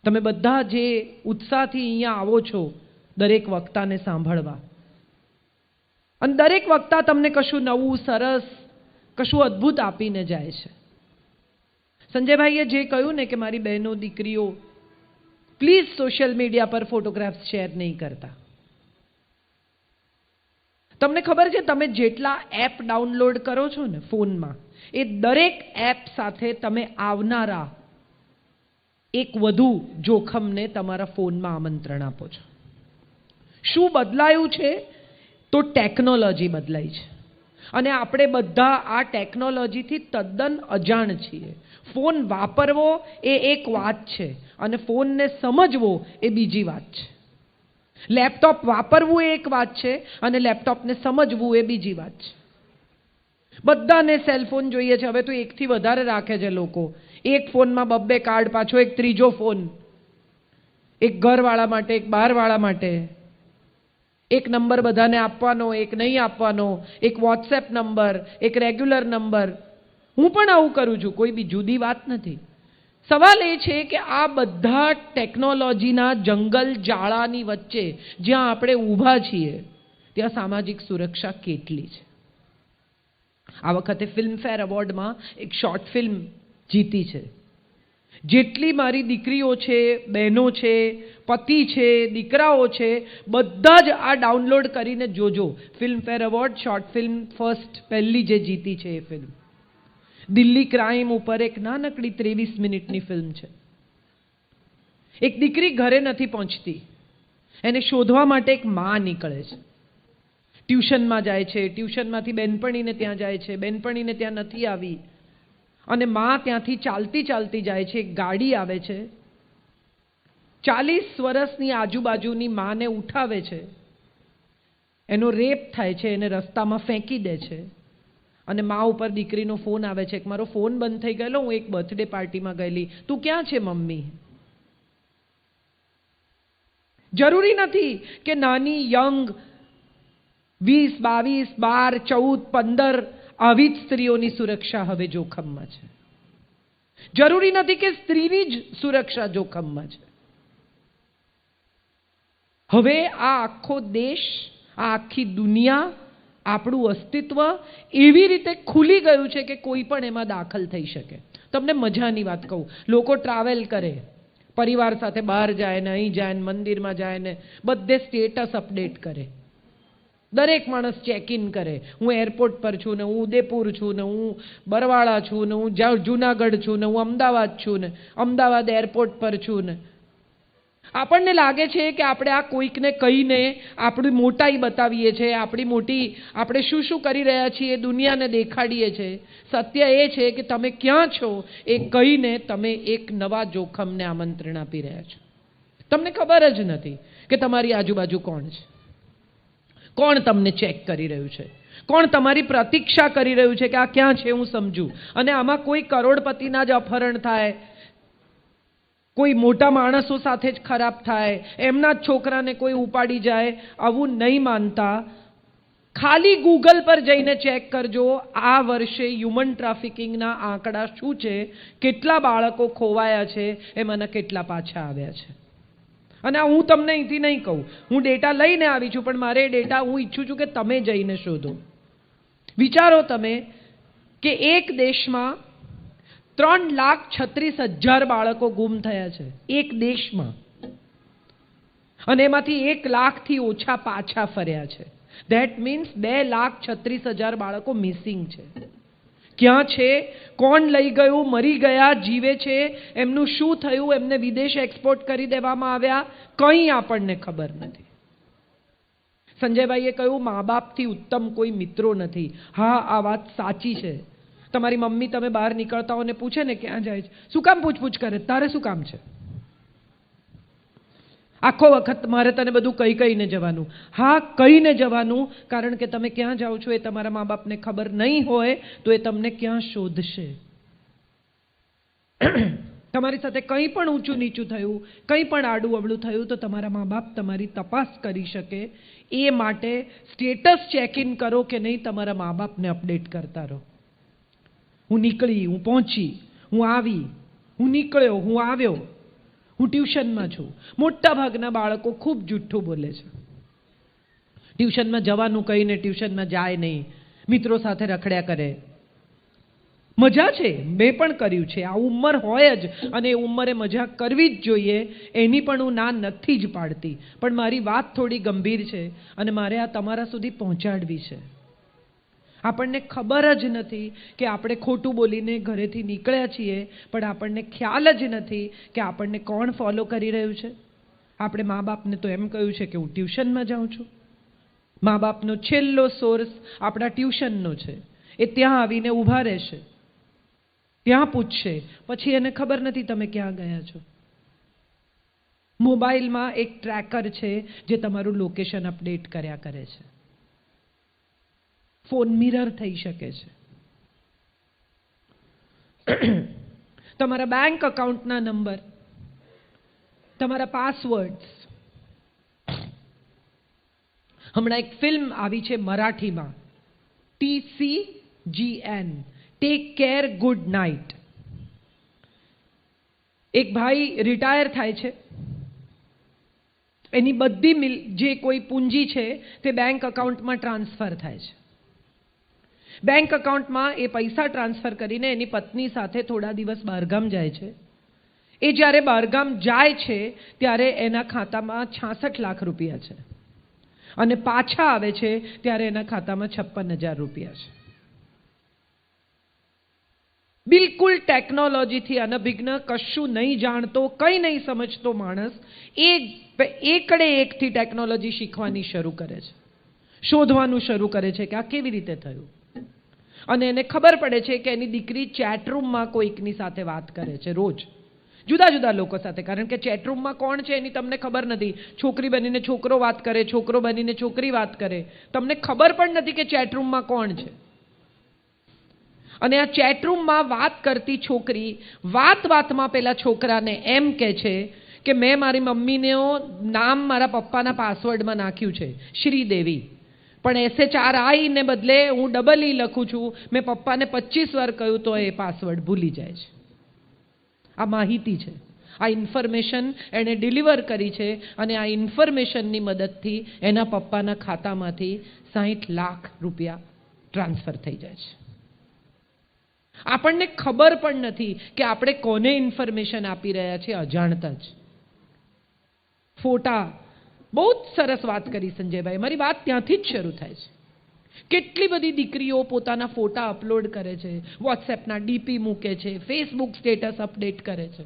તમે બધા જે ઉત્સાહથી અહીંયા આવો છો દરેક વક્તાને સાંભળવા, અને દરેક વક્તા તમને કશું નવું, સરસ, કશું અદ્ભુત આપીને જાય છે. સંજયભાઈએ જે કહ્યું ને કે મારી બહેનો દીકરીઓ પ્લીઝ સોશિયલ મીડિયા પર ફોટોગ્રાફ્સ શેર નહીં કરતા. તમને ખબર છે, તમે જેટલા એપ ડાઉનલોડ કરો છો ને ફોનમાં, એ દરેક એપ સાથે તમે આવનારા એક વધુ જોખમને તમારા ફોનમાં આમંત્રણ આપો છો. શું બદલાયું છે? તો ટેકનોલોજી બદલાઈ છે અને આપણે બધા આ ટેકનોલોજીથી તદ્દન અજાણ છીએ. ફોન વાપરવો એ એક વાત છે અને ફોનને સમજવો એ બીજી વાત છે. લેપટોપ વાપરવું એ એક વાત છે અને લેપટોપને સમજવું એ બીજી વાત છે. બધાને સેલફોન જોઈએ છે. હવે તો એકથી વધારે રાખે છે લોકો. એક ફોનમાં બબ્બે કાર્ડ, પાછો એક ત્રીજો ફોન, એક ઘરવાળા માટે, એક બહારવાળા માટે, એક નંબર બધાને આપવાનો, એક નહીં આપવાનો, એક વોટ્સએપ નંબર, એક રેગ્યુલર નંબર. હું પણ આવું કરું છું, કોઈ બી જુદી વાત નથી. સવાલ એ છે કે આ બધા ટેકનોલોજીના જંગલ જાળાની વચ્ચે જ્યાં આપણે ઊભા છીએ ત્યાં સામાજિક સુરક્ષા કેટલી છે? આ વખતે ફિલ્મફેર એવોર્ડમાં એક શોર્ટ ફિલ્મ જીતી છે. જેટલી મારી દીકરીઓ છે, બહેનો છે, પતિ છે, દીકરાઓ છે, બધા જ આ ડાઉનલોડ કરીને જોજો. Filmfare award short film first, પહેલી જે જીતી છે એ ફિલ્મ દિલ્હી ક્રાઇમ ઉપર એક નાનકડી 23 મિનિટની ફિલ્મ છે. એક દીકરી ઘરે નથી પહોંચતી, એને શોધવા માટે એક માં નીકળે છે. ટ્યુશનમાં જાય છે, ટ્યુશનમાંથી બેનપણીને ત્યાં જાય છે, બેનપણીને ત્યાં નથી આવી અને માં ત્યાંથી ચાલતી ચાલતી જાય છે. એક ગાડી આવે છે, 40 વર્ષની આજુબાજુની માને ઉઠાવે છે, એનો રેપ થાય છે, એને રસ્તામાં ફેંકી દે છે અને મા ઉપર દીકરીનો ફોન આવે છે કે મારો ફોન બંધ થઈ ગયેલો, હું એક બર્થડે પાર્ટીમાં ગયેલી, તું ક્યાં છે મમ્મી? જરૂરી નથી કે નાની યંગ 20, 22, 12, 14, 15 આવી જ સ્ત્રીઓની સુરક્ષા હવે જોખમમાં છે. જરૂરી નથી કે સ્ત્રીની જ સુરક્ષા જોખમમાં છે. હવે આ આખો દેશ, આ આખી દુનિયા, આપણું અસ્તિત્વ એવી રીતે ખુલી ગયું છે કે કોઈ પણ એમાં દાખલ થઈ શકે. તમને મજાની વાત કહું, લોકો ટ્રાવેલ કરે, પરિવાર સાથે બહાર જાય ને, અહીં જાય ને, મંદિરમાં જાય ને, બધે સ્ટેટસ અપડેટ કરે. દરેક માણસ ચેક ઇન કરે, હું એરપોર્ટ પર છું ને, હું ઉદયપુર છું ને, હું બરવાળા છું ને, હું જુનાગઢ છું ને, હું અમદાવાદ છું ને, અમદાવાદ એરપોર્ટ પર છું ને. આપણને લાગે છે કે આપણે આ કોઈકને કહીને આપણી મોટાઈ બતાવીએ છીએ, આપણે શું શું કરી રહ્યા છીએ દુનિયાને દેખાડીએ છીએ. સત્ય એ છે કે તમે ક્યાં છો એ કહીને તમે એક નવા જોખમને આમંત્રણ આપી રહ્યા છો. તમને ખબર જ નથી કે તમારી આજુબાજુ કોણ છે, કોણ તમને ચેક કરી રહ્યું છે, કોણ તમારી પ્રતીક્ષા કરી રહ્યું છે કે આ ક્યાં છે હું સમજું. અને આમાં કોઈ કરોડપતિના જ અપહરણ થાય, કોઈ મોટા માણસો સાથે જ ખરાબ થાય, એમના જ છોકરાને કોઈ ઉપાડી જાય, આવું નહીં માનતા. ખાલી ગૂગલ પર જઈને ચેક કરજો આ વર્ષે હ્યુમન ટ્રાફિકિંગના આંકડા શું છે, કેટલા બાળકો ખોવાયા છે, એમાંના કેટલા પાછા આવ્યા છે. અને હું તમને અહીંથી નહીં કહું, હું ડેટા લઈને આવી છું, પણ મારે ડેટા હું ઈચ્છું છું કે તમે જઈને શોધો. વિચારો તમે કે એક દેશમાં 3,36,000 બાળકો ગુમ થયા છે, એક દેશમાં, અને એમાંથી 1 લાખથી ઓછા પાછા ફર્યા છે. ધેટ મીન્સ 2,36,000 બાળકો મિસિંગ છે. ક્યાં છે, કોણ લઈ ગયું, મરી ગયા, જીવે છે, એમનું શું થયું, એમને વિદેશ એક્સપોર્ટ કરી દેવામાં આવ્યા, કંઈ આપણને ખબર નથી. સંજયભાઈએ કહ્યું મા બાપથી ઉત્તમ કોઈ મિત્રો નથી. હા, આ વાત સાચી છે. તમારી મમ્મી તમે બહાર નીકળતા હો ને પૂછે ને ક્યાં જાય છે, શું કામ પૂછપૂછ કરે, તારે શું કામ છે? આખો વખત મારે તને બધું કહીને જવાનું. હા, કહીને જવાનું, કારણ કે તમે ક્યાં જાઓ છો એ તમારા મા બાપને ખબર નહીં હોય તો એ તમને ક્યાં શોધશે. તમારી સાથે કંઈ પણ ઊંચું નીચું થયું, કંઈ પણ આડું અવળું થયું તો તમારા મા બાપ તમારી તપાસ કરી શકે. એ માટે સ્ટેટસ ચેક ઇન કરો કે નહીં, તમારા મા બાપને અપડેટ કરતા રહો. હું નીકળી, હું પહોંચી, હું આવી, હું નીકળ્યો, હું આવ્યો, હું ટ્યુશનમાં છું. મોટા ભાગના બાળકો ખૂબ જુઠ્ઠું બોલે છે. ટ્યુશનમાં જવાનું કહીને ટ્યુશનમાં જાય નહીં, મિત્રો સાથે રખડ્યા કરે. મજા છે, મેં પણ કર્યું છે, આ ઉંમર હોય જ અને એ ઉંમરે મજા કરવી જ જોઈએ, એની પણ હું ના નથી જ પાડતી. પણ મારી વાત થોડી ગંભીર છે અને મારે આ તમારા સુધી પહોંચાડવી છે. આપણને ખબર જ નથી કે આપણે ખોટું બોલીને ઘરેથી નીકળ્યા છીએ, પણ આપણને ખ્યાલ જ નથી કે આપણને કોણ ફોલો કરી રહ્યું છે. આપણે મા બાપને તો એમ કહ્યું છે કે હું ટ્યુશનમાં જાઉં છું. મા બાપનો છેલ્લો સોર્સ આપણા ટ્યુશનનો છે. એ ત્યાં આવીને ઊભા રહેશે, ત્યાં પૂછશે, પછી એને ખબર નથી તમે ક્યાં ગયા છો. મોબાઈલમાં એક ટ્રેકર છે જે તમારું લોકેશન અપડેટ કર્યા કરે છે. ફોન મિરર થઈ શકે છે. તમારા બેંક અકાઉન્ટના નંબર, તમારા પાસવર્ડ્સ. હમણાં એક ફિલ્મ આવી છે મરાઠીમાં, TCGN, take care good night. એક ભાઈ રિટાયર થાય છે, એની બધી જે કોઈ પૂંજી છે તે બેંક અકાઉન્ટમાં ટ્રાન્સફર થાય છે. બેંક અકાઉન્ટમાં એ પૈસા ટ્રાન્સફર કરીને એની પત્ની સાથે થોડા દિવસ બહારગામ જાય છે. એ જ્યારે બહારગામ જાય છે ત્યારે એના ખાતામાં 66 લાખ રૂપિયા છે અને પાછા આવે છે ત્યારે એના ખાતામાં 56,000 રૂપિયા છે. બિલકુલ ટેકનોલોજીથી અનભિજ્ઞ, કશું નહીં જાણતો, કંઈ નહીં સમજતો માણસ એકડે એકથી ટેકનોલોજી શીખવાની શરૂ કરે છે, શોધવાનું શરૂ કરે છે કે આ કેવી રીતે થયું. અને એને ખબર પડે છે કે એની દીકરી ચેટરૂમમાં કોઈકની સાથે વાત કરે છે, રોજ જુદા જુદા લોકો સાથે. કારણ કે ચેટરૂમમાં કોણ છે એની તમને ખબર નથી. છોકરી બનીને છોકરો વાત કરે, છોકરો બનીને છોકરી વાત કરે, તમને ખબર પણ નથી કે ચેટરૂમમાં કોણ છે. અને આ ચેટરૂમમાં વાત કરતી છોકરી વાતમાં પેલા છોકરાને એમ કહે છે કે મેં મારી મમ્મીનું નામ મારા પપ્પાના પાસવર્ડમાં નાખ્યું છે, શ્રીદેવી, પણ SHRI ને બદલે હું EE લખું છું. મેં પપ્પાને 25 વાર કહ્યું તો એ પાસવર્ડ ભૂલી જાય છે. આ માહિતી છે, આ ઇન્ફોર્મેશન એણે ડિલિવર કરી છે અને આ ઇન્ફોર્મેશનની મદદથી એના પપ્પાના ખાતામાંથી 60 લાખ રૂપિયા ટ્રાન્સફર થઈ જાય છે. આપણને ખબર પણ નથી કે આપણે કોને ઇન્ફોર્મેશન આપી રહ્યા છીએ અજાણતા જ. ફોટા, બહુ જ સરસ વાત કરી સંજયભાઈ. મારી વાત ત્યાંથી જ શરૂ થાય છે. કેટલી બધી દીકરીઓ પોતાના ફોટા અપલોડ કરે છે, વોટ્સએપના DP મૂકે છે, ફેસબુક સ્ટેટસ અપડેટ કરે છે.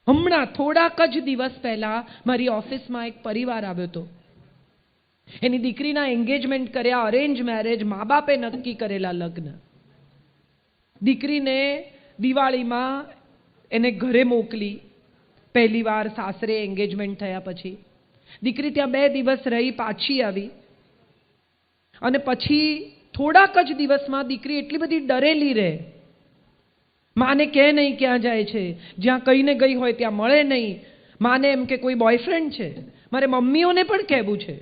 હમણાં થોડાક જ દિવસ પહેલા મારી ઓફિસમાં એક પરિવાર આવ્યો હતો. એની દીકરીના એન્ગેજમેન્ટ કર્યા, અરેન્જ મેરેજ, મા બાપે નક્કી કરેલા લગ્ન. દીકરીને દિવાળીમાં એને ઘરે મોકલી, પહેલી વાર સાસરે એન્ગેજમેન્ટ થયા પછી. દીકરી ત્યાં 2 દિવસ રહી, પાછી આવી અને પછી થોડાક જ દિવસમાં દીકરી એટલી બધી ડરેલી રહે, માને કહે નહીં ક્યાં જાય છે, જ્યાં કહીને ગઈ હોય ત્યાં મળે નહીં. માને એમ કે કોઈ બોયફ્રેન્ડ છે. મારે મમ્મીઓને પણ કહેવું છે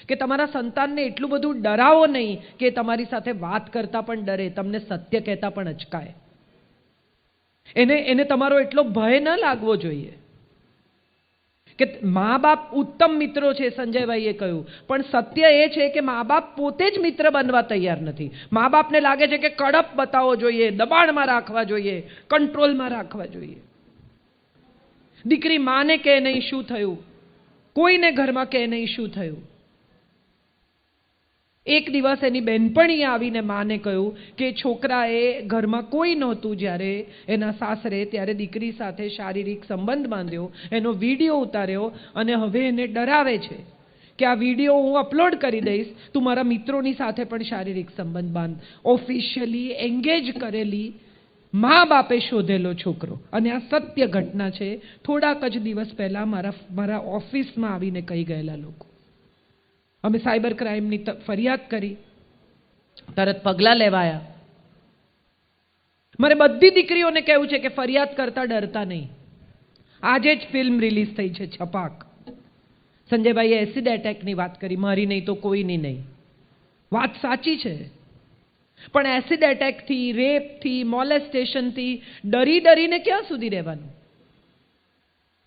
કે તમારા સંતાનને એટલું બધું ડરાવો નહીં કે તમારી સાથે વાત કરતા પણ ડરે, તમને સત્ય કહેતા પણ અચકાય. એને તમારો એટલો ભય ન લાગવો જોઈએ. કે મા બાપ ઉત્તમ મિત્રો છે, સંજયભાઈએ કહ્યું, પણ સત્ય એ છે કે મા બાપ પોતે જ મિત્ર બનવા તૈયાર નથી. મા બાપને લાગે છે કે કડપ બતાવવો જોઈએ, દબાણમાં રાખવા જોઈએ, કંટ્રોલમાં રાખવા જોઈએ. દીકરી માને કહે નહીં શું થયું, કોઈને ઘરમાં કહે નહીં શું થયું. એક દિવસ એની બહેનપણીએ આવીને માને કહ્યું કે છોકરાએ ઘરમાં કોઈ નહોતું જ્યારે એના સાસરે, ત્યારે દીકરી સાથે શારીરિક સંબંધ બાંધ્યો, એનો વિડીયો ઉતાર્યો અને હવે એને ડરાવે છે કે આ વિડીયો હું અપલોડ કરી દઈશ, તું મારા મિત્રોની સાથે પણ શારીરિક સંબંધ બાંધ. ઓફિશિયલી એન્ગેજ કરેલી મા બાપે શોધેલો છોકરો. અને આ સત્ય ઘટના છે. થોડાક જ દિવસ પહેલા મારા ઓફિસમાં આવીને કહી ગયેલા લોકો. અમે સાયબર ક્રાઇમની ફરિયાદ કરી, તરત પગલાં લેવાયા. મારે બધી દીકરીઓને કહેવું છે કે ફરિયાદ કરતા ડરતા નહીં. આજે જ ફિલ્મ રિલીઝ થઈ છે છપાક. સંજયભાઈએ એસિડ એટેકની વાત કરી, મારી નહીં તો કોઈની નહીં. વાત સાચી છે, પણ એસિડ એટેકથી, રેપથી, મોલેસ્ટેશનથી ડરીને ક્યાં સુધી રહેવાનું?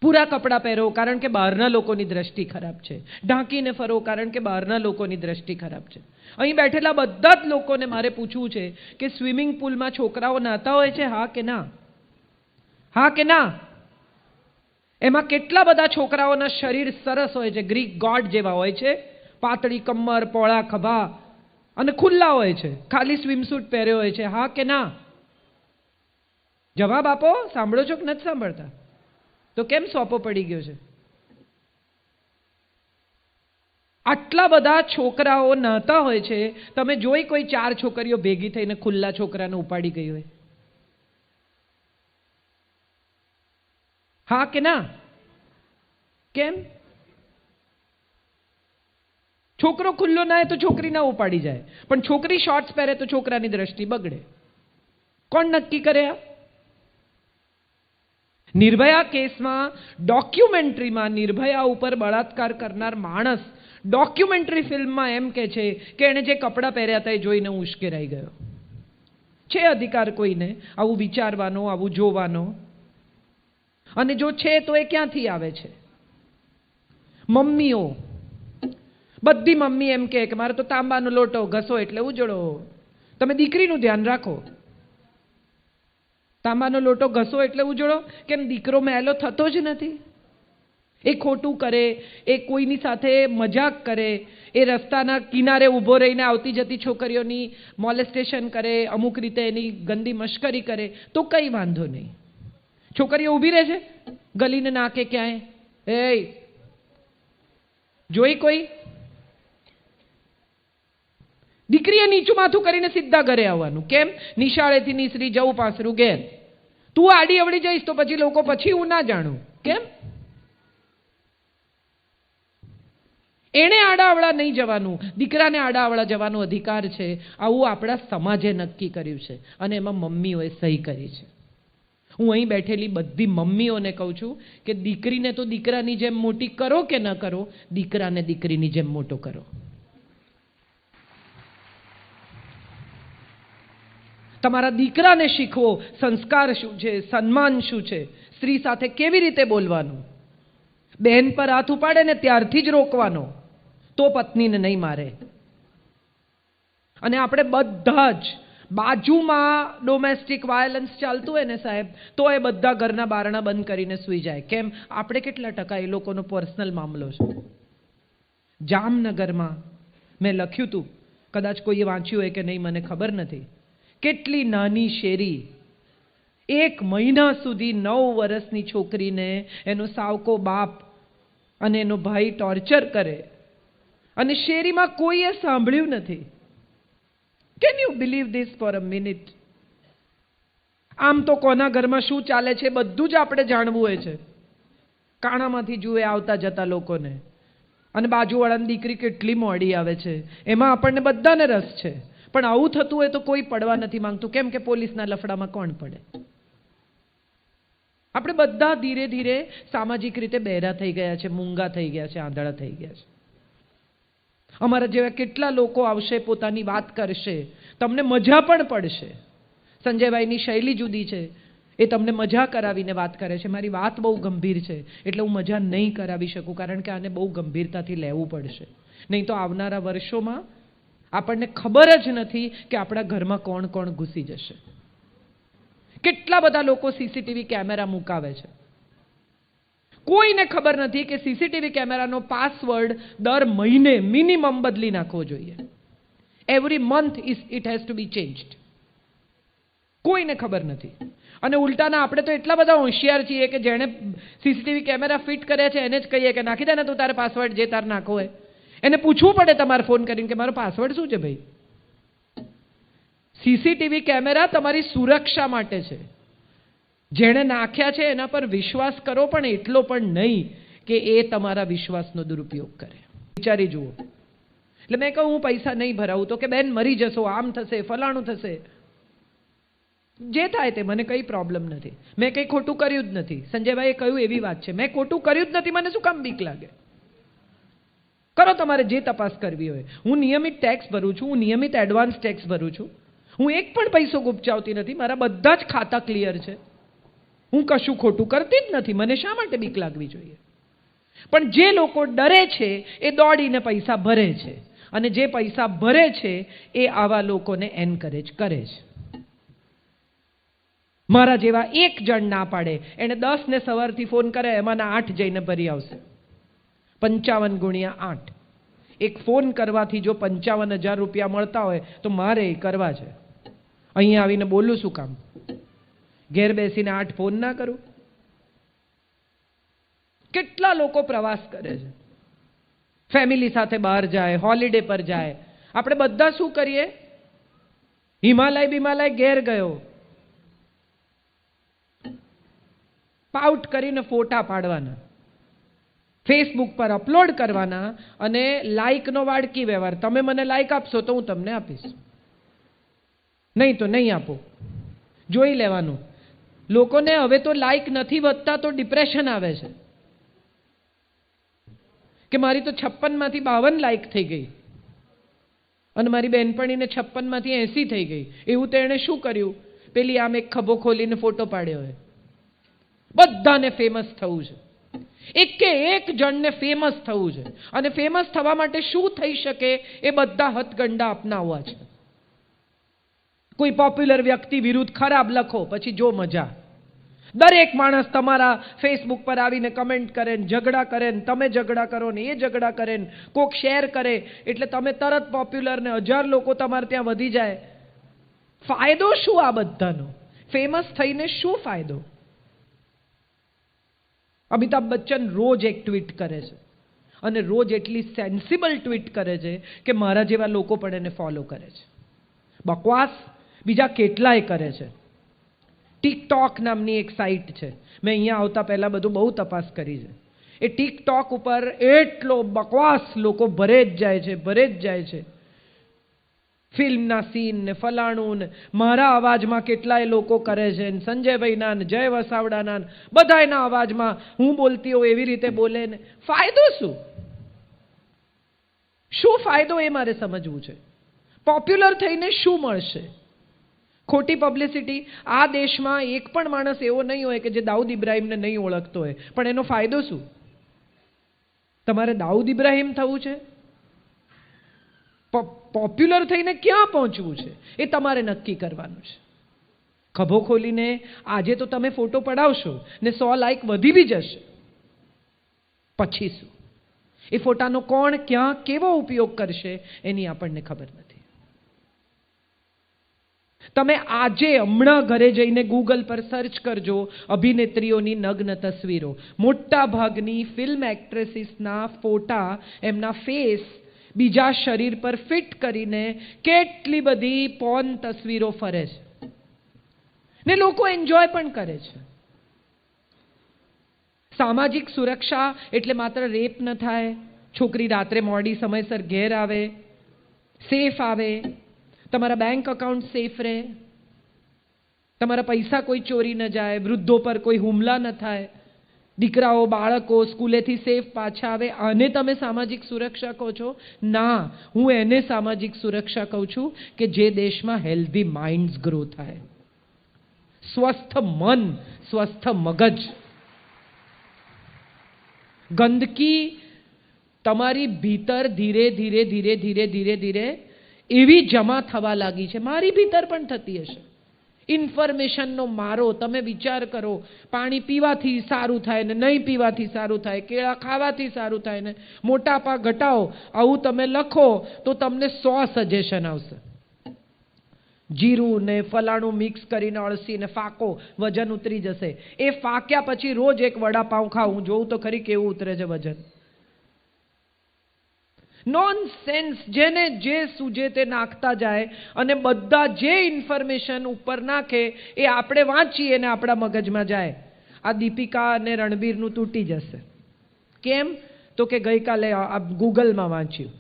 પૂરા કપડાં પહેરો કારણ કે બહારના લોકોની દ્રષ્ટિ ખરાબ છે. ઢાંકીને ફરો કારણ કે બહારના લોકોની દ્રષ્ટિ ખરાબ છે. અહીં બેઠેલા બધા જ લોકોને મારે પૂછવું છે કે સ્વિમિંગ પુલમાં છોકરાઓ નહાતા હોય છે, હા કે ના? હા કે ના? એમાં કેટલા બધા છોકરાઓના શરીર સરસ હોય છે, ગ્રીક ગોડ જેવા હોય છે, પાતળી કમર, પોળા ખભા અને ખુલ્લા હોય છે, ખાલી સ્વિમસૂટ પહેર્યો હોય છે, હા કે ના? જવાબ આપો. સાંભળો છો કે નથી સાંભળતા? તો કેમ સોપો પડી ગયો છે? આટલા બધા છોકરાઓ નહાતા હોય છે, તમે જોઈ કોઈ 4 છોકરીઓ ભેગી થઈને ખુલ્લા છોકરાને ઉપાડી ગઈ હોય? હા કે ના? કેમ? છોકરો ખુલ્લો ના તો છોકરી ના ઉપાડી જાય, પણ છોકરી શોર્ટ્સ પહેરે તો છોકરાની દ્રષ્ટિ બગડે. કોણ નક્કી કરે આ? નિર્ભયા કેસમાં ડોક્યુમેન્ટરીમાં નિર્ભયા ઉપર બળાત્કાર કરનાર માણસ ડોક્યુમેન્ટરી ફિલ્મમાં એમ કે છે કે એણે જે કપડાં પહેર્યા હતા એ જોઈને હું ઉશ્કેરાઈ ગયો. છે અધિકાર કોઈને આવું વિચારવાનો, આવું જોવાનો? અને જો છે તો એ ક્યાંથી આવે છે? મમ્મીઓ, બધી મમ્મી એમ કે મારે તો તાંબાનો લોટો ઘસો એટલે ઉજળો. તમે દીકરીનું ધ્યાન રાખો. તાંબાનો લોટો ઘસો એટલે ઉજળો? કેમ દીકરો મેલો થતો જ નથી? એ ખોટું કરે, એ કોઈની સાથે મજાક કરે, એ રસ્તાના કિનારે ઊભો રહીને આવતી જતી છોકરીઓની મોલેસ્ટેશન કરે, અમુક રીતે એની ગંદી મશ્કરી કરે તો કંઈ વાંધો નહીં. છોકરીઓ ઊભી રહે છે ગલીને નાકે ક્યાંય? એ જોઈ કોઈ? દીકરીએ નીચું માથું કરીને સીધા ઘરે આવવાનું. કેમ? નિશાળેથી નીસરી જવું પાસરું ઘેર. તું આડી અવળી જઈશ તો પછી લોકો પછી હું ના જાણું. કેમ? એણે આડાવડા નહીં જવાનું, દીકરાને આડાવડા જવાનો અધિકાર છે. આવું આપણા સમાજે નક્કી કર્યું છે અને એમાં મમ્મીઓએ સહી કરી છે. હું અહીં બેઠેલી બધી મમ્મીઓને કહું છું કે દીકરીને તો દીકરાની જેમ મોટી કરો કે ન કરો, દીકરાને દીકરીની જેમ મોટો કરો. તમારા દીકરાને શીખવો સંસ્કાર શું છે, સન્માન શું છે, સ્ત્રી સાથે કેવી રીતે બોલવાનું. બહેન પર હાથ ઉપાડે ને ત્યારથી જ રોકવાનો, તો પત્નીને નહીં મારે. અને આપણે બધા જ બાજુમાં ડોમેસ્ટિક વાયલન્સ ચાલતું હોય ને સાહેબ, તો એ બધા ઘરના બારણા બંધ કરીને સૂઈ જાય. કેમ? આપણે કેટલા ટકા એ લોકોનો પર્સનલ મામલો છે. જામનગરમાં મેં લખ્યું હતું, કદાચ કોઈએ વાંચ્યું હોય કે નહીં મને ખબર નથી, કેટલી નાની શેરી 1 મહિના સુધી 9 વર્ષની છોકરીને એનો સાવકો બાપ અને એનો ભાઈ ટોર્ચર કરે અને શેરીમાં કોઈએ સાંભળ્યું નથી. Can you believe this for a minute? આમ તો કોના ઘરમાં શું ચાલે છે બધું જ આપણે જાણવું હોય છે. કાણામાંથી જુએ આવતા જતા લોકોને, અને બાજુવાળાની દીકરી કેટલી મોડી આવે છે એમાં આપણને બધાને રસ છે. પણ આવું થતું હોય તો કોઈ પડવા નથી માંગતું. કેમ કે પોલીસના લફડામાં કોણ પડે? આપણે બધા ધીરે ધીરે સામાજિક રીતે બહેરા થઈ ગયા છે, મૂંગા થઈ ગયા છે, આંધળા થઈ ગયા છે. અમારા જેવા કેટલા લોકો આવશે, પોતાની વાત કરશે, તમને મજા પણ પડશે. સંજયભાઈની શૈલી જુદી છે, એ તમને મજા કરાવીને વાત કરે છે. મારી વાત બહુ ગંભીર છે એટલે હું મજા નહીં કરાવી શકું, કારણ કે આને બહુ ગંભીરતાથી લેવું પડશે. નહીં તો આવનારા વર્ષોમાં આપણને ખબર જ નથી કે આપણા ઘરમાં કોણ કોણ ઘૂસી જશે. કેટલા બધા લોકો સીસીટીવી કેમેરા મુકાવે છે, કોઈને ખબર નથી કે સીસીટીવી કેમેરાનો પાસવર્ડ દર મહિને મિનિમમ બદલી નાખવો જોઈએ. Every month it has to be changed. કોઈને ખબર નથી. અને ઉલટાના આપણે તો એટલા બધા હોશિયાર છીએ કે જેણે સીસીટીવી કેમેરા ફિટ કર્યા છે એને જ કહીએ કે નાખી દે ને તું તારે પાસવર્ડ જે તાર નાખવો હોય. એને પૂછવું પડે તમારે ફોન કરીને કે મારો પાસવર્ડ શું છે ભાઈ? સીસીટીવી કેમેરા તમારી સુરક્ષા માટે છે. જેણે નાખ્યા છે એના પર વિશ્વાસ કરો, પણ એટલો પણ નહીં કે એ તમારા વિશ્વાસનો દુરુપયોગ કરે. વિચારી જુઓ. એટલે મેં કહું હું પૈસા નહીં ભરાવું તો કે બેન મરી જશો, આમ થશે, ફલાણું થશે. જે થાય તે, મને કંઈ પ્રોબ્લેમ નથી. મેં કંઈ ખોટું કર્યું જ નથી. સંજયભાઈએ કહ્યું એવી વાત છે, મેં ખોટું કર્યું જ નથી, મને શું કામ બીક લાગે? કરો તમારે જે તપાસ કરવી હોય. હું નિયમિત ટેક્સ ભરું છું, હું નિયમિત એડવાન્સ ટેક્સ ભરું છું. હું એક પણ પૈસો ગુપચાવતી નથી. મારા બધા જ ખાતા ક્લિયર છે. હું કશું ખોટું કરતી જ નથી, મને શા માટે બીક લાગવી જોઈએ? પણ જે લોકો ડરે છે એ દોડીને પૈસા ભરે છે, અને જે પૈસા ભરે છે એ આવા લોકોને એન્કરેજ કરે છે. મારા જેવા એક જણ ના પાડે, એને 10 ને સવારથી ફોન કરે, એમાંના 8 જઈને ભરી આવશે. 55 ગુણ્યા 8. એક ફોન કરવાથી જો 55,000 રૂપિયા મળતા હોય તો મારે એ કરવા છે. અહીંયા આવીને બોલું શું કામ? ઘેર બેસીને 8 ફોન ના કરું? કેટલા લોકો પ્રવાસ કરે છે, ફેમિલી સાથે બહાર જાય, હોલિડે પર જાય. આપણે બધા શું કરીએ? હિમાલય ઘેર ગયો, પાઉટ કરીને ફોટા પાડવાના, ફેસબુક પર અપલોડ કરવાના, અને લાઈકનો વાડકી વ્યવહાર. તમે મને લાઈક આપશો તો હું તમને આપીશ, નહીં તો નહીં આપો. જોઈ લેવાનું. લોકોને હવે તો લાઈક નથી વધતા તો ડિપ્રેશન આવે છે કે મારી તો 56 માંથી 52 લાઈક થઈ ગઈ, અને મારી બહેનપણીને 56 માંથી 80 થઈ ગઈ. એવું તો એણે શું કર્યું? પેલી આમ એક ખભો ખોલીને ફોટો પાડ્યો હોય. બધાને ફેમસ થવું છે, એક જણને ફેમસ થવું છે. અને ફેમસ થવા માટે શું થઈ શકે એ બધા હથગંડા અપનાવવા છે. કોઈ પોપ્યુલર વ્યક્તિ વિરુદ્ધ ખરાબ લખો, પછી જો મજા. દરેક માણસ તમારા ફેસબુક પર આવીને કમેન્ટ કરે ને ઝઘડા કરે ને તમે ઝઘડા કરો ને એ ઝઘડા કરે ને કોક શેર કરે એટલે તમે તરત પોપ્યુલર ને 1000 લોકો તમારે ત્યાં વધી જાય. ફાયદો શું આ બધાનો? ફેમસ થઈને શું ફાયદો? અમિતાભ બચ્ચન રોજ એક ટ્વીટ કરે છે, અને રોજ એટલી સેન્સિબલ ટ્વીટ કરે છે કે મારા જેવા લોકો પણ એને ફોલો કરે છે. બકવાસ બીજા કેટલાય કરે છે. ટિકટોક નામની એક સાઇટ છે, મેં અહીંયા આવતા પહેલા બધું બહુ તપાસ કરી છે. એ ટિકટોક ઉપર એટલો બકવાસ લોકો ભરે જ જાય છે. ફિલ્મના સીન ને ફલાણું ને મારા અવાજમાં કેટલાય લોકો કરે છે, ને સંજયભાઈના ને જય વસાવડાના ને બધાયના અવાજમાં હું બોલતી હોઉં એવી રીતે બોલે ને. ફાયદો શું ફાયદો એ મારે સમજવું છે. પોપ્યુલર થઈને શું મળશે? ખોટી પબ્લિસિટી. આ દેશમાં એક પણ માણસ એવો નહીં હોય કે જે દાઉદ ઇબ્રાહિમને નહીં ઓળખતો હોય, પણ એનો ફાયદો શું? તમારે દાઉદ ઇબ્રાહિમ થવું છે? પોપ્યુલર થઈને ક્યાં પહોંચવું છે એ તમારે નક્કી કરવાનું છે. ખભો ખોલીને આજે તો તમે ફોટો પડાવશો ને 100 લાઈક વધી બી જશે, પછી શું? એ ફોટાનો કોણ ક્યાં કેવો ઉપયોગ કરશે એની આપણને ખબર નથી. તમે આજે હમણાં ઘરે જઈને ગૂગલ પર સર્ચ કરજો અભિનેત્રીઓની નગ્ન તસવીરો. મોટા ભાગની ફિલ્મ એક્ટ્રેસીસના ફોટા, એમના ફેસ બીજા શરીર પર ફિટ કરીને કેટલી બધી પોર્ન તસવીરો ફરે છે, ને લોકો એન્જોય પણ કરે છે. સામાજિક સુરક્ષા એટલે માત્ર રેપ ન થાય, છોકરી રાત્રે મોડી સમયસર ઘેર આવે, સેફ આવે, તમારા બેંક અકાઉન્ટ સેફ રહે, તમારા પૈસા કોઈ ચોરી ન જાય, વૃદ્ધો પર કોઈ હુમલા ન થાય, દીકરાઓ બાળકો સ્કૂલેથી સેફ પાછા આવે. આને તમે સામાજિક સુરક્ષા કહો છો? ના, હું એને સામાજિક સુરક્ષા કહું છું કે જે દેશમાં હેલ્ધી માઇન્ડ્સ ગ્રો થાય, સ્વસ્થ મન, સ્વસ્થ મગજ. ગંદકી તમારી ભીતર ધીરે ધીરે એવી જમા થવા લાગી છે, મારી ભીતર પણ થતી હશે. ઇન્ફોર્મેશનનો મારો. તમે વિચાર કરો, પાણી પીવાથી સારું થાય ને નહીં પીવાથી સારું થાય, કેળા ખાવાથી સારું થાય ને મોટાપા ઘટાવો, આવું તમે લખો તો તમને 100 સજેશન આવશે. જીરું ને ફલાણું મિક્સ કરીને અળસી ને ફાકો, વજન ઉતરી જશે. એ ફાક્યા પછી રોજ એક વડાપાઉં ખાવું, હું જોઉં તો ખરી કેવું ઉતરે છે વજન. નોનસેન્સ. જેને જે સૂજે તે નાખતા જાય, અને બધા જે ઇન્ફોર્મેશન ઉપર નાખે એ આપણે વાંચીએ ને આપણા મગજમાં જાય. આ દીપિકા અને રણબીરનું તૂટી જશે. કેમ? તો કે ગઈકાલે ગૂગલમાં વાંચ્યું.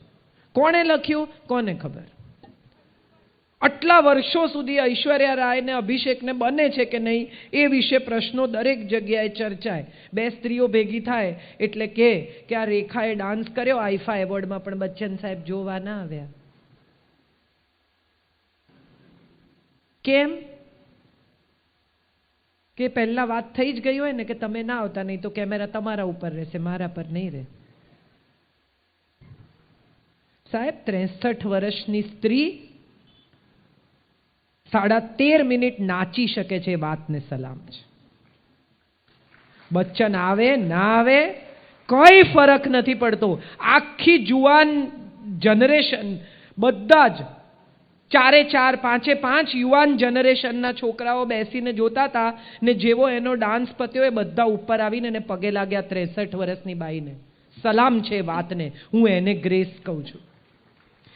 કોણે લખ્યું? કોને ખબર. આટલા વર્ષો સુધી ઐશ્વર્યા રાય ને અભિષેકને બને છે કે નહીં એ વિશે પ્રશ્નો દરેક જગ્યાએ ચર્ચાય. 2 સ્ત્રીઓ ભેગી થાય એટલે કે આ રેખાએ ડાન્સ કર્યો આઈફા એવોર્ડમાં, પણ બચ્ચન સાહેબ જોવા ના આવ્યા. કેમ? કે પહેલા વાત થઈ જ ગઈ હોય ને કે તમે ના આવતા, નહીં તો કેમેરા તમારા ઉપર રહેશે, મારા પર નહીં રહે. સાહેબ 63 વર્ષની સ્ત્રી 13.5 મિનિટ નાચી શકે છે, એ વાતને સલામ છે. બચ્ચન આવે ના આવે કોઈ ફરક નથી પડતો. આખી જુવાન જનરેશન, બધા જ 4 5 યુવાન જનરેશનના છોકરાઓ બેસીને જોતા હતા ને જેવો એનો ડાન્સ પત્યો એ બધા ઉપર આવીને એને પગે લાગ્યા 63 વર્ષની બાઈને. સલામ છે વાતને, હું એને ગ્રેસ કહું છું.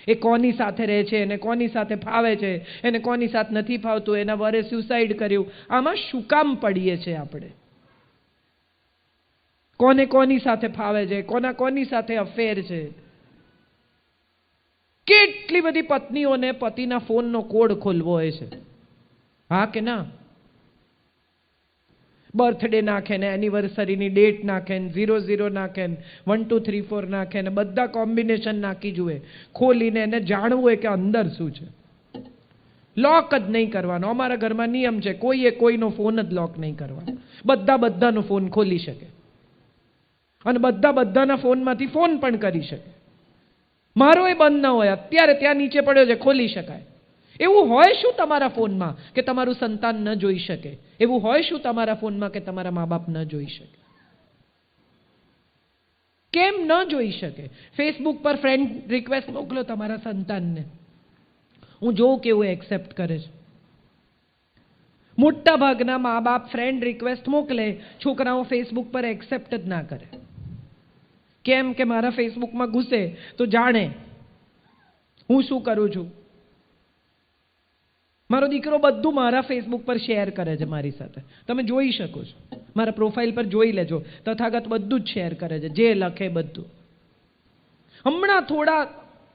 એ કોની સાથે રહે છે, એને કોની સાથે ફાવે છે, એને કોની સાથે નથી ફાવતું, એના વરે સુસાઇડ કર્યું, આમાં શું કામ પડીએ છે આપણે? કોને કોની સાથે ફાવે છે, કોની સાથે અફેર છે? કેટલી બધી પત્નીઓને પતિના ફોનનો કોડ ખોલવો હોય છે, હા કે ના? બર્થડે નાખે ને, એનિવર્સરીની ડેટ નાખે ને, 00 નાખે ને, 1 2 3 4 નાખે ને, બધા કોમ્બિનેશન નાખી જુએ, ખોલીને એને જાણવું હોય કે અંદર શું છે. લોક જ નહીં કરવાનો. અમારા ઘરમાં નિયમ છે, કોઈએ કોઈનો ફોન જ લોક નહીં કરવાનો. બધાનો ફોન ખોલી શકે અને બધાના ફોનમાંથી ફોન પણ કરી શકે. મારો એ બંધ ન હોય, અત્યારે ત્યાં નીચે પડ્યો છે, ખોલી શકાય. એવું હોય શું તમારા ફોનમાં કે તમારું સંતાન ન જોઈ શકે? એવું હોય શું તમારા ફોનમાં કે તમારા મા બાપ ન જોઈ શકે? કેમ ન જોઈ શકે? ફેસબુક પર ફ્રેન્ડ રિક્વેસ્ટ મોકલો તમારા સંતાનને, હું જોઉં કેવું એક્સેપ્ટ કરે છે. મોટા ભાગના મા બાપ ફ્રેન્ડ રિક્વેસ્ટ મોકલે, છોકરાઓ ફેસબુક પર એક્સેપ્ટ જ ના કરે. કેમ કે મારા ફેસબુકમાં ઘૂસે તો જાણે હું શું કરું છું. મારો દીકરો બધું મારા ફેસબુક પર શેર કરે છે મારી સાથે, તમે જોઈ શકો છો. મારા પ્રોફાઇલ પર જોઈ લેજો, તથાગત બધું જ શેર કરે છે, જે લખે બધું. હમણાં થોડા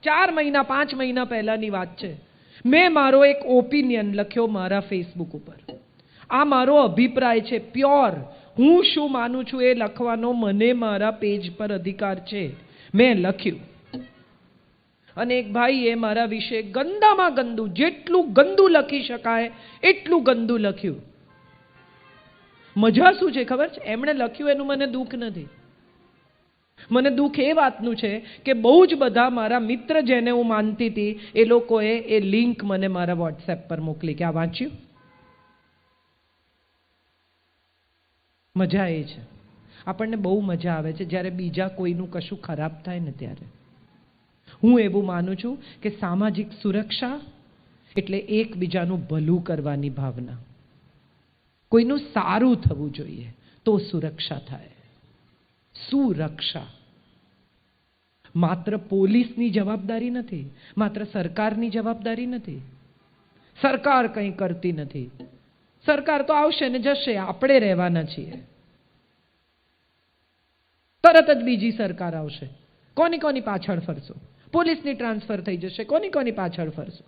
4 મહિના 5 મહિના પહેલાની વાત છે, મેં મારો એક ઓપિનિયન લખ્યો મારા ફેસબુક ઉપર. આ મારો અભિપ્રાય છે, પ્યોર. હું શું માનું છું એ લખવાનો મને મારા પેજ પર અધિકાર છે. મેં લખ્યું અને એક ભાઈએ મારા વિશે ગંદામાં ગંદુ, જેટલું ગંદુ લખી શકાય એટલું ગંદુ લખ્યું. મજા શું છે ખબર છે? એમણે લખ્યું એનું મને દુઃખ નથી. મને દુઃખ એ વાતનું છે કે બહુ જ બધા મારા મિત્ર જેને હું માનતી હતી, એ લોકોએ એ લિંક મને મારા વોટ્સએપ પર મોકલી કે આ વાંચ્યું. મજા એ છે, આપણને બહુ મજા આવે છે જ્યારે બીજા કોઈનું કશું ખરાબ થાય ને ત્યારે. હું એવું માનું છું કે સામાજિક સુરક્ષા એટલે એકબીજાનું ભલું કરવાની ભાવના. કોઈનું સારું થવું જોઈએ તો સુરક્ષા થાય. સુરક્ષા માત્ર પોલીસની જવાબદારી નથી, માત્ર સરકારની જવાબદારી નથી. સરકાર કંઈ કરતી નથી. સરકાર તો આવશે ને જશે, આપણે રહેવાના છીએ. તરત જ બીજી સરકાર આવશે, કોની પાછળ ફરશો? પોલીસની ટ્રાન્સફર થઈ જશે, કોની પાછળ ફરશો?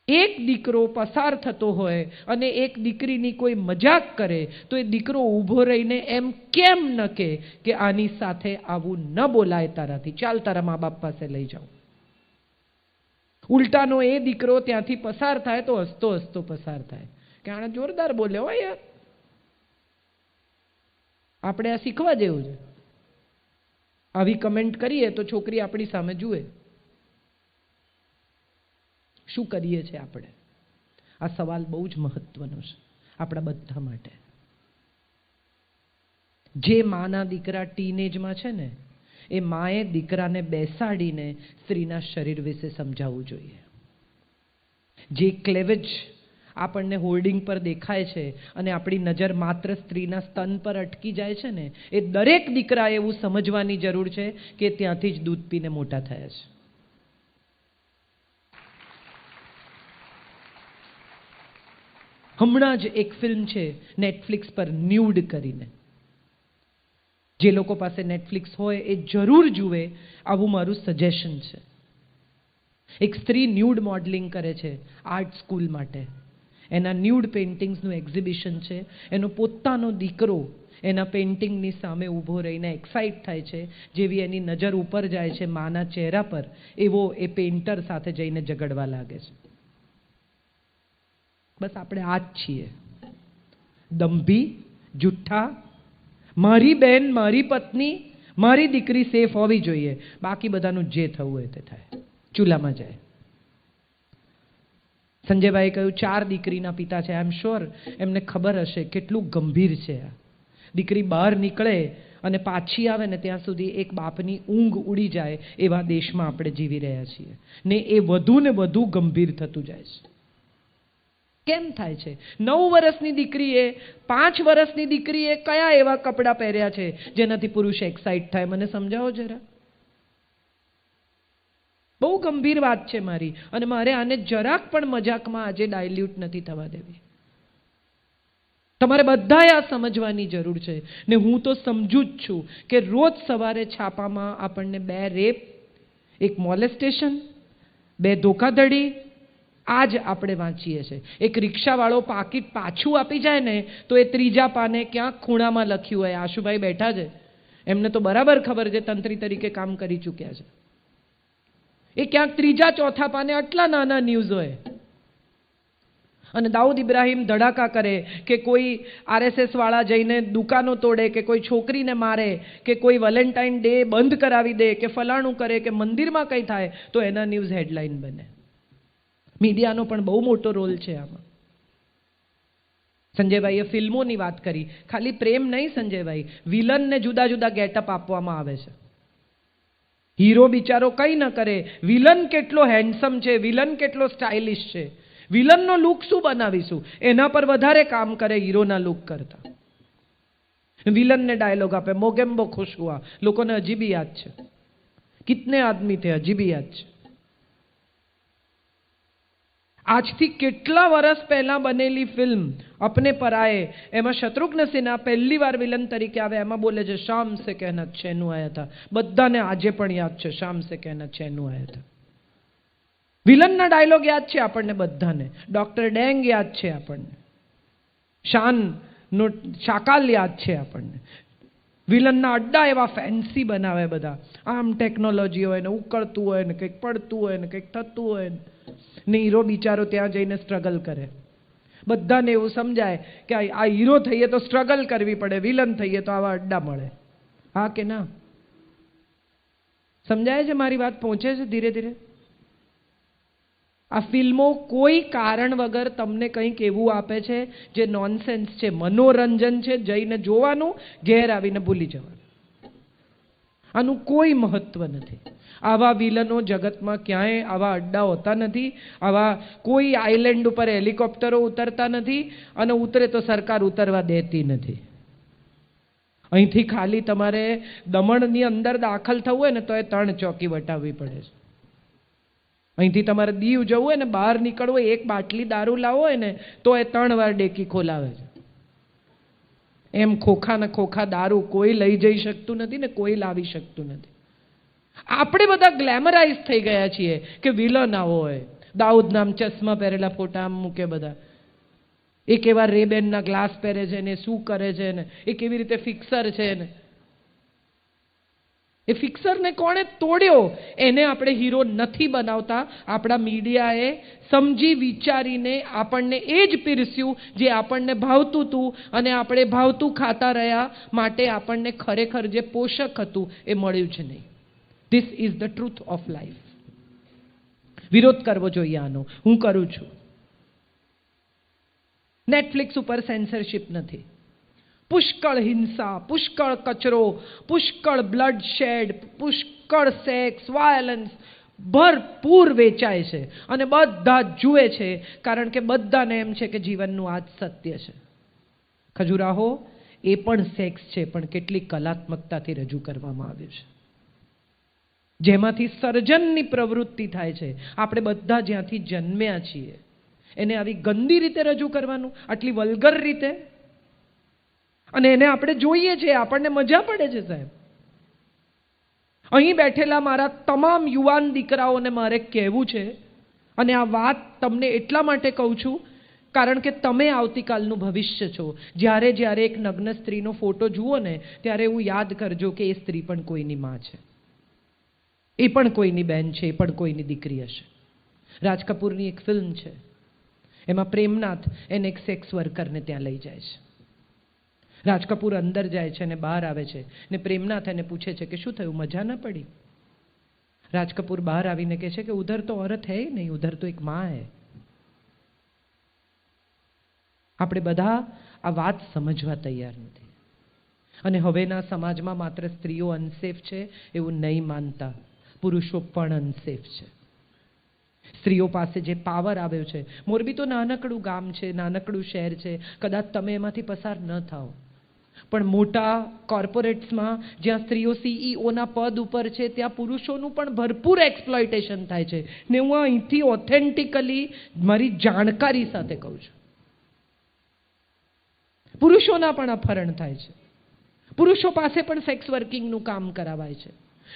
એક દીકરો પસાર થતો હોય અને એક દીકરીની કોઈ મજાક કરે તો એ દીકરો ઊભો રહીને એમ કેમ ન કહે કે આની સાથે આવું ન બોલાય તારાથી, ચાલ તારા મા બાપ પાસે લઈ જાઉં. ઉલટાનો એ દીકરો ત્યાંથી પસાર થાય તો હસતો હસતો પસાર થાય કે આણે જોરદાર બોલ્યો હોય યાર. આપણે આ શીખવા જેવું છે. આવી કમેન્ટ કરીએ તો છોકરી આપણી સામે જુએ. શું કરીએ છીએ આપણે? આ સવાલ બહુ જ મહત્વનો છે આપણા બધા માટે. જે માના દીકરા ટીનેજમાં છે ને, એ માએ દીકરાને બેસાડીને સ્ત્રીના શરીર વિશે સમજાવવું જોઈએ. જે ક્લેવેજ આપણને હોર્ડિંગ પર દેખાય છે અને આપણી નજર માત્ર સ્ત્રીના સ્તન પર અટકી જાય છે ને, એ દરેક દીકરાએ એવું સમજવાની જરૂર છે કે ત્યાંથી જ દૂધ પીને મોટા થયા છે. હમણાં જ એક ફિલ્મ છે નેટફ્લિક્સ પર, ન્યૂડ કરીને. જે લોકો પાસે નેટફ્લિક્સ હોય એ જરૂર જુએ, આવું મારું સજેશન છે. એક સ્ત્રી ન્યૂડ મોડલિંગ કરે છે આર્ટ સ્કૂલ માટે. એના ન્યૂડ પેઇન્ટિંગ્સનું એક્ઝિબિશન છે. એનો પોતાનો દીકરો એના પેઇન્ટિંગની સામે ઊભો રહીને એક્સાઇટ થાય છે. જેવી એની નજર ઉપર જાય છે માના ચહેરા પર, એવો એ પેઇન્ટર સાથે જઈને ઝઘડવા લાગે છે. બસ આપણે આ જ છીએ, દંભી, જુઠ્ઠા. મારી બેન, મારી પત્ની, મારી દીકરી સેફ હોવી જોઈએ, બાકી બધાનું જે થવું હોય તે થાય, ચૂલામાં જાય. સંજયભાઈ કહ્યું 4 દીકરીના પિતા છે. આઈ એમ શ્યોર એમને ખબર હશે કેટલું ગંભીર છે આ. દીકરી બહાર નીકળે અને પાછી આવે ને ત્યાં સુધી એક બાપની ઊંઘ ઉડી જાય એવા દેશમાં આપણે જીવી રહ્યા છીએ ને એ વધુ ને વધુ ગંભીર થતું જાય છે. કેમ થાય છે? 9 વર્ષની દીકરીએ, 5 વર્ષની દીકરીએ કયા એવા કપડાં પહેર્યા છે જેનાથી પુરુષ એક્સાઇટ થાય? મને સમજાવો જરા. બહુ ગંભીર વાત છે મારી, અને મારે આને જરાક પણ મજાકમાં આજે ડાયલ્યુટ નથી થવા દેવી. તમારે બધાએ આ સમજવાની જરૂર છે ને હું તો સમજુ જ છું કે રોજ સવારે છાપામાં આપણને 2 રેપ, 1 મોલેસ્ટેશન, 2 ધોખાધડી આજ આપણે વાંચીએ છીએ. એક રિક્ષાવાળો પાકીટ પાછું આપી જાય ને તો એ 3જા પાને ક્યાંક ખૂણામાં લખ્યું હોય. આશુભાઈ બેઠા છે, એમને તો બરાબર ખબર છે, તંત્રી તરીકે કામ કરી ચૂક્યા છે. એ ક્યાંક 3જા 4થા પાને આટલા નાના ન્યૂઝ હોય. અને દાઉદ ઇબ્રાહિમ ધડાકા કરે કે કોઈ RSS વાળા જઈને દુકાનો તોડે કે કોઈ છોકરીને મારે કે કોઈ વેલેન્ટાઇન ડે બંધ કરાવી દે કે ફલાણું કરે કે મંદિરમાં કંઈ થાય તો એના ન્યૂઝ હેડલાઇન બને. મીડિયાનો પણ બહુ મોટો રોલ છે આમાં. સંજયભાઈએ ફિલ્મોની વાત કરી. ખાલી પ્રેમ નહીં સંજયભાઈ, વિલનને જુદા જુદા ગેટઅપ આપવામાં આવે છે. હીરો બિચારો કંઈ ન કરે, વિલન કેટલો હેન્ડસમ છે, વિલન કેટલો સ્ટાઇલિશ છે, વિલનનો લુક શું બનાવીશું એના પર વધારે કામ કરે હીરોના લુક કરતા. વિલનને ડાયલોગ આપે, મોગેમ્બો ખુશ હુઆ, લોકોને હજી બી યાદ છે. કિતને આદમી થે, હજી બી યાદ છે. આજથી કેટલા વર્ષ પહેલા બનેલી ફિલ્મ અપને પરાએ, એમાં શત્રુઘ્ન સિન્હા પહેલી વાર વિલન તરીકે આવે. એમાં બોલે છે શામ સે કહેના ચેનુ આયા થા. બધાને આજે પણ યાદ છે, શામ સે કહેના ચેનુ આયા થા. વિલનના ડાયલોગ યાદ છે આપણને બધાને. ડોક્ટર ડેંગ યાદ છે આપણને, શાનનો શાકાલ યાદ છે આપણને. વિલનના અડ્ડા એવા ફેન્સી બનાવે બધા, આમ ટેકનોલોજી હોય ને ઉકળતું હોય ને કંઈક પડતું હોય ને કંઈક થતું હોય ને હીરો બિચારો ત્યાં જઈને સ્ટ્રગલ કરે. બધાને એવું સમજાય કે આ હીરો થઈએ તો સ્ટ્રગલ કરવી પડે, વિલન થઈએ તો આવા અડ્ડા મળે. હા કે ના? સમજાય છે મારી વાત? પહોંચે છે ધીરે ધીરે? આ ફિલ્મો કોઈ કારણ વગર તમને કંઈક એવું આપે છે જે નોનસેન્સ છે, મનોરંજન છે, જઈને જોવાનું, ઘેર આવીને ભૂલી જવાનું. આનું કોઈ મહત્વ નથી. આવા વિલનો જગતમાં ક્યાંય આવા અડ્ડા હોતા નથી. આવા કોઈ આઇલેન્ડ ઉપર હેલિકોપ્ટરો ઉતરતા નથી, અને ઉતરે તો સરકાર ઉતરવા દેતી નથી. અહીંથી ખાલી તમારે દમણની અંદર દાખલ થવું હોય ને તો એ 3 ચોકી વટાવવી પડે છે. અહીંથી તમારે દીવ જવું હોય ને, બહાર નીકળવું હોય, 1 બાટલી દારૂ લાવવો હોય ને તો એ 3 વાર ડેકી ખોલાવે છે. એમ ખોખા ને ખોખા દારૂ કોઈ લઈ જઈ શકતું નથી ને કોઈ લાવી શકતું નથી. આપણે બધા ગ્લેમરાઇઝ થઈ ગયા છીએ કે વિલન આવો હોય, દાઉદ નામ ચશ્મા પહેરેલા ફોટા આમ મૂકે બધા, એ કેવા રેબેનના ગ્લાસ પહેરે છે ને શું કરે છે ને એ કેવી રીતે ફિક્સર છે ને. એ ફિક્સરને કોણે તોડ્યો એને આપણે હીરો નથી બનાવતા. આપણા મીડિયાએ સમજી વિચારીને આપણને એ જ પીરસ્યું જે આપણને ભાવતું હતું, અને આપણે ભાવતું ખાતા રહ્યા માટે આપણને ખરેખર જે પોષક હતું એ મળ્યું જ નહીં. This is the truth of life. વિરોધ કરવો જોઈએ આનો, હું કરું છું. નેટફ્લિક્સ ઉપર સેન્સરશિપ નથી. પુષ્કળ હિંસા, પુષ્કળ કચરો, પુષ્કળ બ્લડ શેડ, પુષ્કળ સેક્સ, વાયલન્સ ભરપૂર વેચાય છે અને બધા જુએ છે, કારણ કે બધાને એમ છે કે જીવનનું આ જ સત્ય છે. ખજુરાહો એ પણ સેક્સ છે, પણ કેટલી કલાત્મકતાથી રજૂ કરવામાં આવ્યું છે, જેમાંથી સર્જનની પ્રવૃત્તિ થાય છે. આપણે બધા જ્યાંથી જન્મ્યા છીએ એને આવી ગંદી રીતે રજૂ કરવાનું, આટલી વલ્ગર રીતે, અને એને આપણે જોઈએ છીએ, આપણને મજા પડે છે. સાહેબ, અહીં બેઠેલા મારા તમામ યુવાન દીકરાઓને મારે કહેવું છે, અને આ વાત તમને એટલા માટે કહું છું કારણ કે તમે આવતીકાલનું ભવિષ્ય છો. જ્યારે જ્યારે એક નગ્ન સ્ત્રીનો ફોટો જુઓ ને ત્યારે એવું યાદ કરજો કે એ સ્ત્રી પણ કોઈની માં છે, એ પણ કોઈની બહેન છે, એ પણ કોઈની દીકરી હશે. રાજ કપૂરની એક ફિલ્મ છે, એમાં પ્રેમનાથ એને એક સેક્સ વર્કરને ત્યાં લઈ જાય છે. રાજ કપૂર અંદર જાય છે અને બહાર આવે છે ને પ્રેમનાથ એને પૂછે છે કે શું થયું, મજા ના પડી? રાજ કપૂર બહાર આવીને કહે છે કે ઉધર તો औरत है ही नहीं, उधर तो एक माँ है. આપણે બધા આ વાત સમજવા તૈયાર નથી અને હવેના સમાજમાં માત્ર સ્ત્રીઓ અનસેફ છે એવું નહીં માનતા, પુરુષો પણ અનસેફ છે. સ્ત્રીઓ પાસે જે પાવર આવ્યો છે, મોરબી તો નાનકડું ગામ છે, નાનકડું શહેર છે, કદાચ તમે એમાંથી પસાર ન થાઓ, પણ મોટા કોર્પોરેટ્સમાં જ્યાં સ્ત્રીઓ સીઈઓના પદ ઉપર છે ત્યાં પુરુષોનું પણ ભરપૂર એક્સપ્લોઇટેશન થાય છે. ને હું અહીંથી ઓથેન્ટિકલી મારી જાણકારી સાથે કહું છું, પુરુષોના પણ અપહરણ થાય છે. પુરુષો પાસે પણ સેક્સ વર્કિંગનું કામ કરાવાય છે.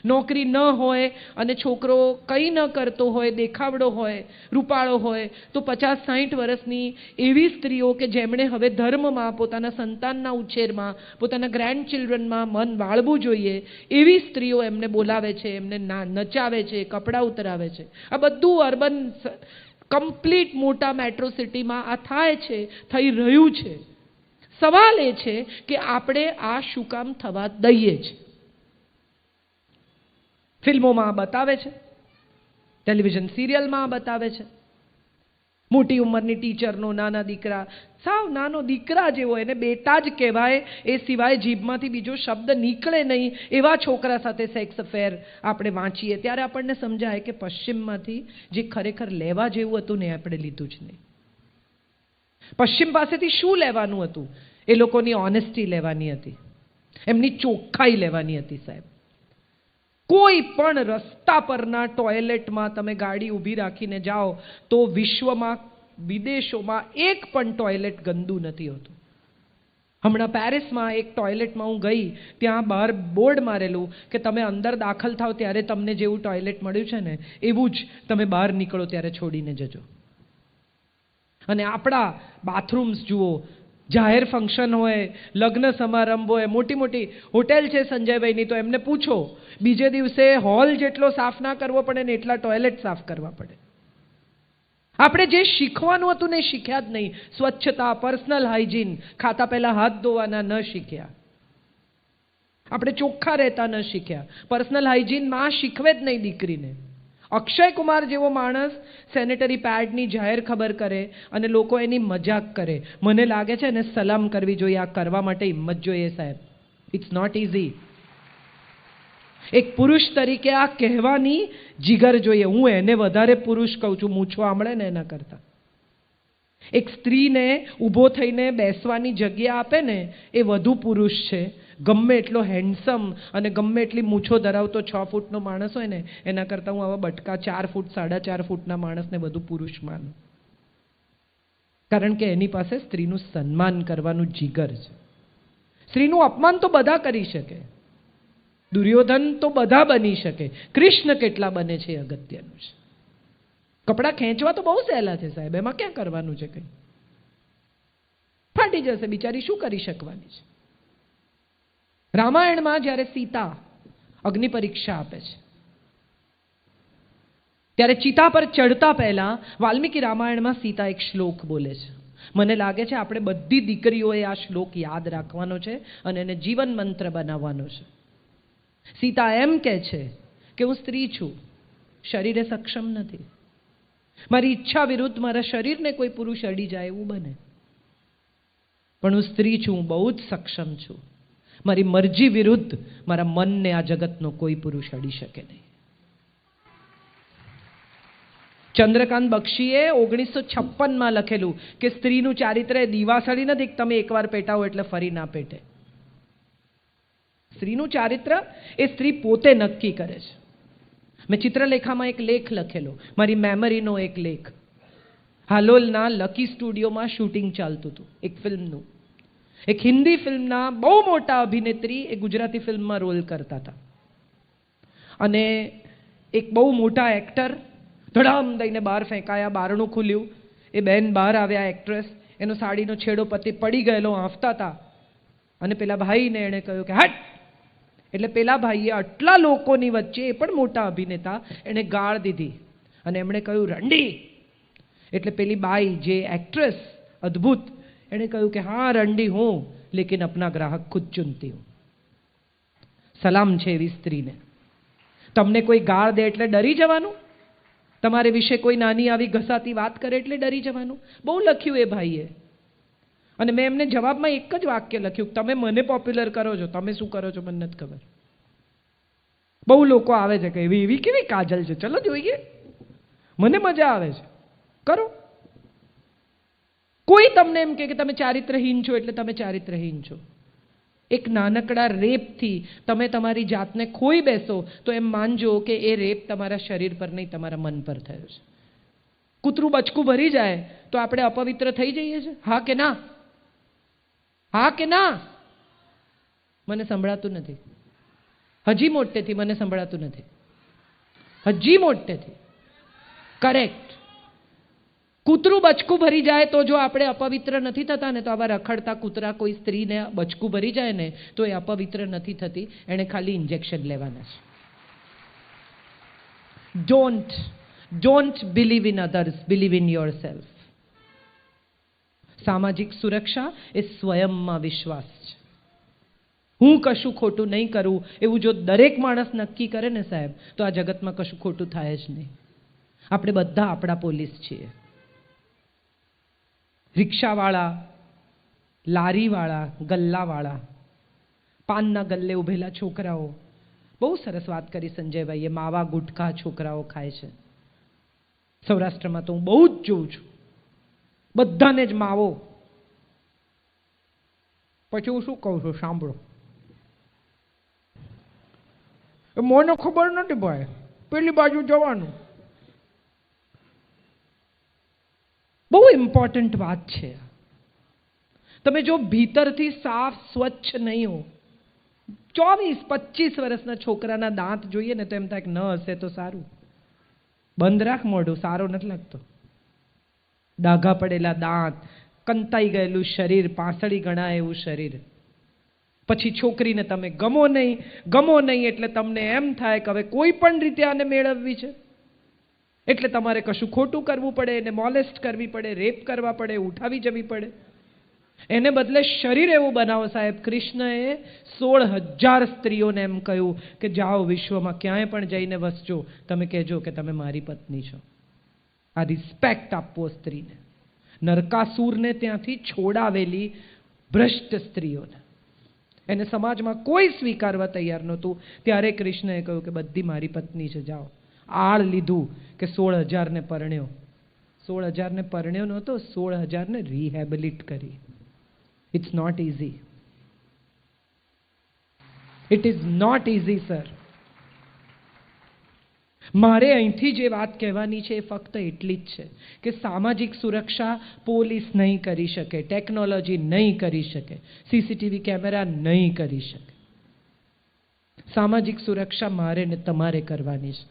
નોકરી ન હોય અને છોકરો કંઈ ન કરતો હોય, દેખાવડો હોય, રૂપાળો હોય, તો 50-60 વર્ષની એવી સ્ત્રીઓ કે જેમણે હવે ધર્મમાં, પોતાના સંતાનના ઉછેરમાં, પોતાના ગ્રેન્ડ ચિલ્ડ્રનમાં મન વાળવું જોઈએ, એવી સ્ત્રીઓ એમને બોલાવે છે, એમને નચાવે છે, કપડાં ઉતરાવે છે. આ બધું અર્બન કમ્પ્લીટ મોટા મેટ્રો સિટીમાં આ થાય છે, થઈ રહ્યું છે. સવાલ એ છે કે આપણે આ શું કામ થવા દઈએ છીએ? ફિલ્મોમાં બતાવે છે, ટેલિવિઝન સિરિયલમાં બતાવે છે, મોટી ઉંમરની ટીચરનો નાના દીકરા, સાવ નાનો દીકરા જેવો, એને બેટા જ કહેવાય, એ સિવાય જીભમાંથી બીજો શબ્દ નીકળે નહીં, એવા છોકરા સાથે સેક્સ અફેર આપણે વાંચીએ ત્યારે આપણને સમજાય કે પશ્ચિમમાંથી જે ખરેખર લેવા જેવું હતું ને આપણે લીધું જ નહીં. પશ્ચિમ પાસેથી શું લેવાનું હતું? એ લોકોની ઓનેસ્ટી લેવાની હતી, એમની ચોખ્ખાઈ લેવાની હતી. સાહેબ, કોઈ પણ રસ્તા પરના ટોયલેટમાં તમે ગાડી ઊભી રાખીને જાઓ તો વિશ્વમાં, વિદેશોમાં એક પણ ટોયલેટ ગંદુ નથી હોતું. હમણાં પેરિસમાં એક ટોયલેટમાં હું ગઈ, ત્યાં બહાર બોર્ડ મારેલું કે તમે અંદર દાખલ થાવ ત્યારે તમને જેવું ટોયલેટ મળ્યું છે ને એવું જ તમે બહાર નીકળો ત્યારે છોડીને જજો. અને આપણા બાથરૂમ્સ જુઓ, જાહેર ફંક્શન હોય, લગ્ન સમારંભ હોય, મોટી મોટી હોટેલ છે સંજયભાઈની, તો એમને પૂછો, બીજે દિવસે હોલ જેટલો સાફ ના કરવો પડે ને એટલા ટોયલેટ સાફ કરવા પડે. આપણે જે શીખવાનું હતું ને શીખ્યા જ નહીં. સ્વચ્છતા, પર્સનલ હાઇજીન, ખાતા પહેલા હાથ ધોવાના ન શીખ્યા, આપણે ચોખ્ખા રહેતા ન શીખ્યા. પર્સનલ હાઇજીન માં શીખવે જ નહીં દીકરીને. અક્ષય કુમાર જેવો માણસ સેનેટરી પેડની જાહેર ખબર કરે અને લોકો એની મજાક કરે. મને લાગે છે ને સલામ કરવી જોઈએ. આ કરવા માટે હિંમત જોઈએ સાહેબ. It's not easy. એક પુરુષ તરીકે આ કહેવાની જીગર જોઈએ. હું એને વધારે પુરુષ કહું છું, મૂછો આમળે ને એના કરતા. એક સ્ત્રીને ઊભો થઈને બેસવાની જગ્યા આપે ને એ વધુ પુરુષ છે. ગમે એટલો હેન્ડસમ અને ગમે એટલી મૂછો ધરાવતો 6 ફૂટનો માણસ હોય ને એના કરતાં હું આવા બટકા 4 ફૂટ 4.5 ફૂટના માણસને વધુ પુરુષ માનું. કારણ કે એની પાસે સ્ત્રીનું સન્માન કરવાનું જીગર છે. સ્ત્રીનું અપમાન તો બધા કરી શકે, દુર્યોધન તો બધા બની શકે, કૃષ્ણ કેટલા બને છે એ અગત્યનું છે. કપડાં ખેંચવા તો બહુ સહેલા છે સાહેબ, એમાં ક્યાં કરવાનું છે? કંઈ ફાટી જશે બિચારી, શું કરી શકવાની છે? રામાયણમાં જ્યારે સીતા અગ્નિ પરીક્ષા આપે છે ત્યારે ચિતા પર ચડતા પહેલા વાલ્મીકી રામાયણમાં સીતા એક શ્લોક બોલે છે. મને લાગે છે આપણે બધી દીકરીઓએ આ શ્લોક યાદ રાખવાનો છે અને એને જીવન મંત્ર બનાવવાનો છે. સીતા એમ કહે છે કે હું સ્ત્રી છું, શરીરે સક્ષમ નથી, મારી ઈચ્છા વિરુદ્ધ મારા શરીરને કોઈ પુરુષ અડી જાય એવું બને, પણ હું સ્ત્રી છું, હું બહુ જ સક્ષમ છું. મારી મરજી વિરુદ્ધ મારા મનને આ જગતનો કોઈ પુરુષ અડી શકે નહીં. ચંદ્રકાંત બક્ષીએ 1956માં લખેલું કે સ્ત્રીનું ચારિત્ર એ દીવાસળી નથી કે તમે એકવાર પેટાવો એટલે ફરી ના પેટે. સ્ત્રીનું ચારિત્ર એ સ્ત્રી પોતે નક્કી કરે છે. મેં ચિત્રલેખામાં એક લેખ લખેલો, મારી મેમરીનો એક લેખ. હાલોલના લકી સ્ટુડિયોમાં શૂટિંગ ચાલતું હતું એક ફિલ્મનું. એક હિન્દી ફિલ્મના બહુ મોટા અભિનેત્રી એ ગુજરાતી ફિલ્મમાં રોલ કરતા હતા અને એક બહુ મોટા એક્ટર ધડામ દઈને બહાર ફેંકાયા. બારણું ખુલ્યું, એ બેન બહાર આવ્યા, એક્ટ્રેસ. એનો સાડીનો છેડો પડી ગયેલો આંફતા હતા અને પેલા ભાઈને એણે કહ્યું કે હટ. એટલે પેલા ભાઈએ આટલા લોકોની વચ્ચે, એ પણ મોટા અભિનેતા, એણે ગાળ દીધી અને એમણે કહ્યું રંડી. એટલે પેલી બાઈ જે એક્ટ્રેસ અદ્ભુત, એણે કહ્યું કે હા રંડી હું, લેકિન અપના ગ્રાહક ખુદ ચુનતી હું. સલામ છે એવી સ્ત્રીને. તમને કોઈ ગાળ દે એટલે ડરી જવાનું? તમારે વિશે કોઈ નાની આવી ઘસાતી વાત કરે એટલે ડરી જવાનું? બહુ લખ્યું એ ભાઈએ. અને મેં એમને જવાબમાં એક જ વાક્ય લખ્યું, તમે મને પોપ્યુલર કરો છો, તમે શું કરો છો મને નથી ખબર. બહુ લોકો આવે છે કે એવી કેવી કાજલ છે, ચલો જોઈએ, મને મજા આવે છે, કરો. કોઈ તમને એમ કે તમે ચારિત્રહીન છો એટલે તમે ચારિત્રહીન છો. એક નાનકડા રેપથી તમે તમારી જાતને ખોઈ બેસો તો એમ માનજો કે એ રેપ તમારા શરીર પર નહીં, તમારા મન પર થયો છે. કૂતરું બચકું ભરી જાય તો આપણે અપવિત્ર થઈ જઈએ છીએ? હા કે ના? હા કે ના? મને સંભળાતું નથી. હજી મોટેથી મને સંભળાતું નથી. હજી મોટેથી. કરેક્ટ. કૂતરું બચકું ભરી જાય તો જો આપણે અપવિત્ર નથી થતા ને, તો આવા રખડતા કૂતરા કોઈ સ્ત્રીને બચકું ભરી જાય ને તો એ અપવિત્ર નથી થતી, એને ખાલી ઇન્જેક્શન લેવાના છે. Don't believe in others, believe in yourself. સામાજિક સુરક્ષા એ સ્વયંમાં વિશ્વાસ છે. હું કશું ખોટું નહીં કરું એવું જો દરેક માણસ નક્કી કરે ને સાહેબ, તો આ જગતમાં કશું ખોટું થાય જ નહીં. આપણે બધા આપણા પોલીસ છીએ. રિક્ષાવાળા, લારીવાળા, ગલ્લાવાળા, પાનના ગલ્લે ઉભેલા છોકરાઓ. બહુ સરસ વાત કરી સંજયભાઈએ, માવા ગુટખા છોકરાઓ ખાય છે. સૌરાષ્ટ્રમાં તો હું બહુ જ જોઉં છું, બધાને જ માવો. પછી હું શું કહું છું સાંભળો, મને ખબર નથી ભાઈ, પેલી બાજુ જવાનું. બહુ ઇમ્પોર્ટન્ટ વાત છે. તમે જો ભીતરથી સાફ સ્વચ્છ નહીં હો, 24-25 વર્ષના છોકરાના દાંત જોઈએ ને તો એમ થાય કે ન હશે તો સારું. બંધ રાખ મોઢું, સારો નથી લાગતો. ડાઘા પડેલા દાંત, કંતાઈ ગયેલું શરીર, પાંસળી ગણાય એવું શરીર. પછી છોકરીને તમે ગમો નહીં એટલે તમને એમ થાય કે હવે કોઈ પણ રીતે આને મેળવવી છે, એટલે તમારે કશું ખોટું કરવું પડે, એને મોલેસ્ટ કરવી પડે, રેપ કરવા પડે, ઉઠાવી જવી પડે. એને બદલે શરીર એવું બનાવો સાહેબ. કૃષ્ણએ 16,000 સ્ત્રીઓને એમ કહ્યું કે જાઓ વિશ્વમાં ક્યાંય પણ જઈને વસજો, તમે કહેજો કે તમે મારી પત્ની છો. આ રિસ્પેક્ટ આપવો સ્ત્રીને. નરકાસુરને ત્યાંથી છોડાવેલી ભ્રષ્ટ સ્ત્રીઓને, એને સમાજમાં કોઈ સ્વીકારવા તૈયાર નહોતું. ત્યારે કૃષ્ણએ કહ્યું કે બધી મારી પત્ની છે, જાઓ. આળ લીધું કે 16,000 પરણ્યો. 16,000 પરણ્યો નહોતો, 16,000 રિહેબિલિટ કરી. It's not easy. It is not easy sir. મારે અહીંથી જે વાત કહેવાની છે એ ફક્ત એટલી જ છે કે સામાજિક સુરક્ષા પોલીસ નહીં કરી શકે, ટેકનોલોજી નહીં કરી શકે, સીસીટીવી કેમેરા નહીં કરી શકે. સામાજિક સુરક્ષા મારે ને તમારે કરવાની છે.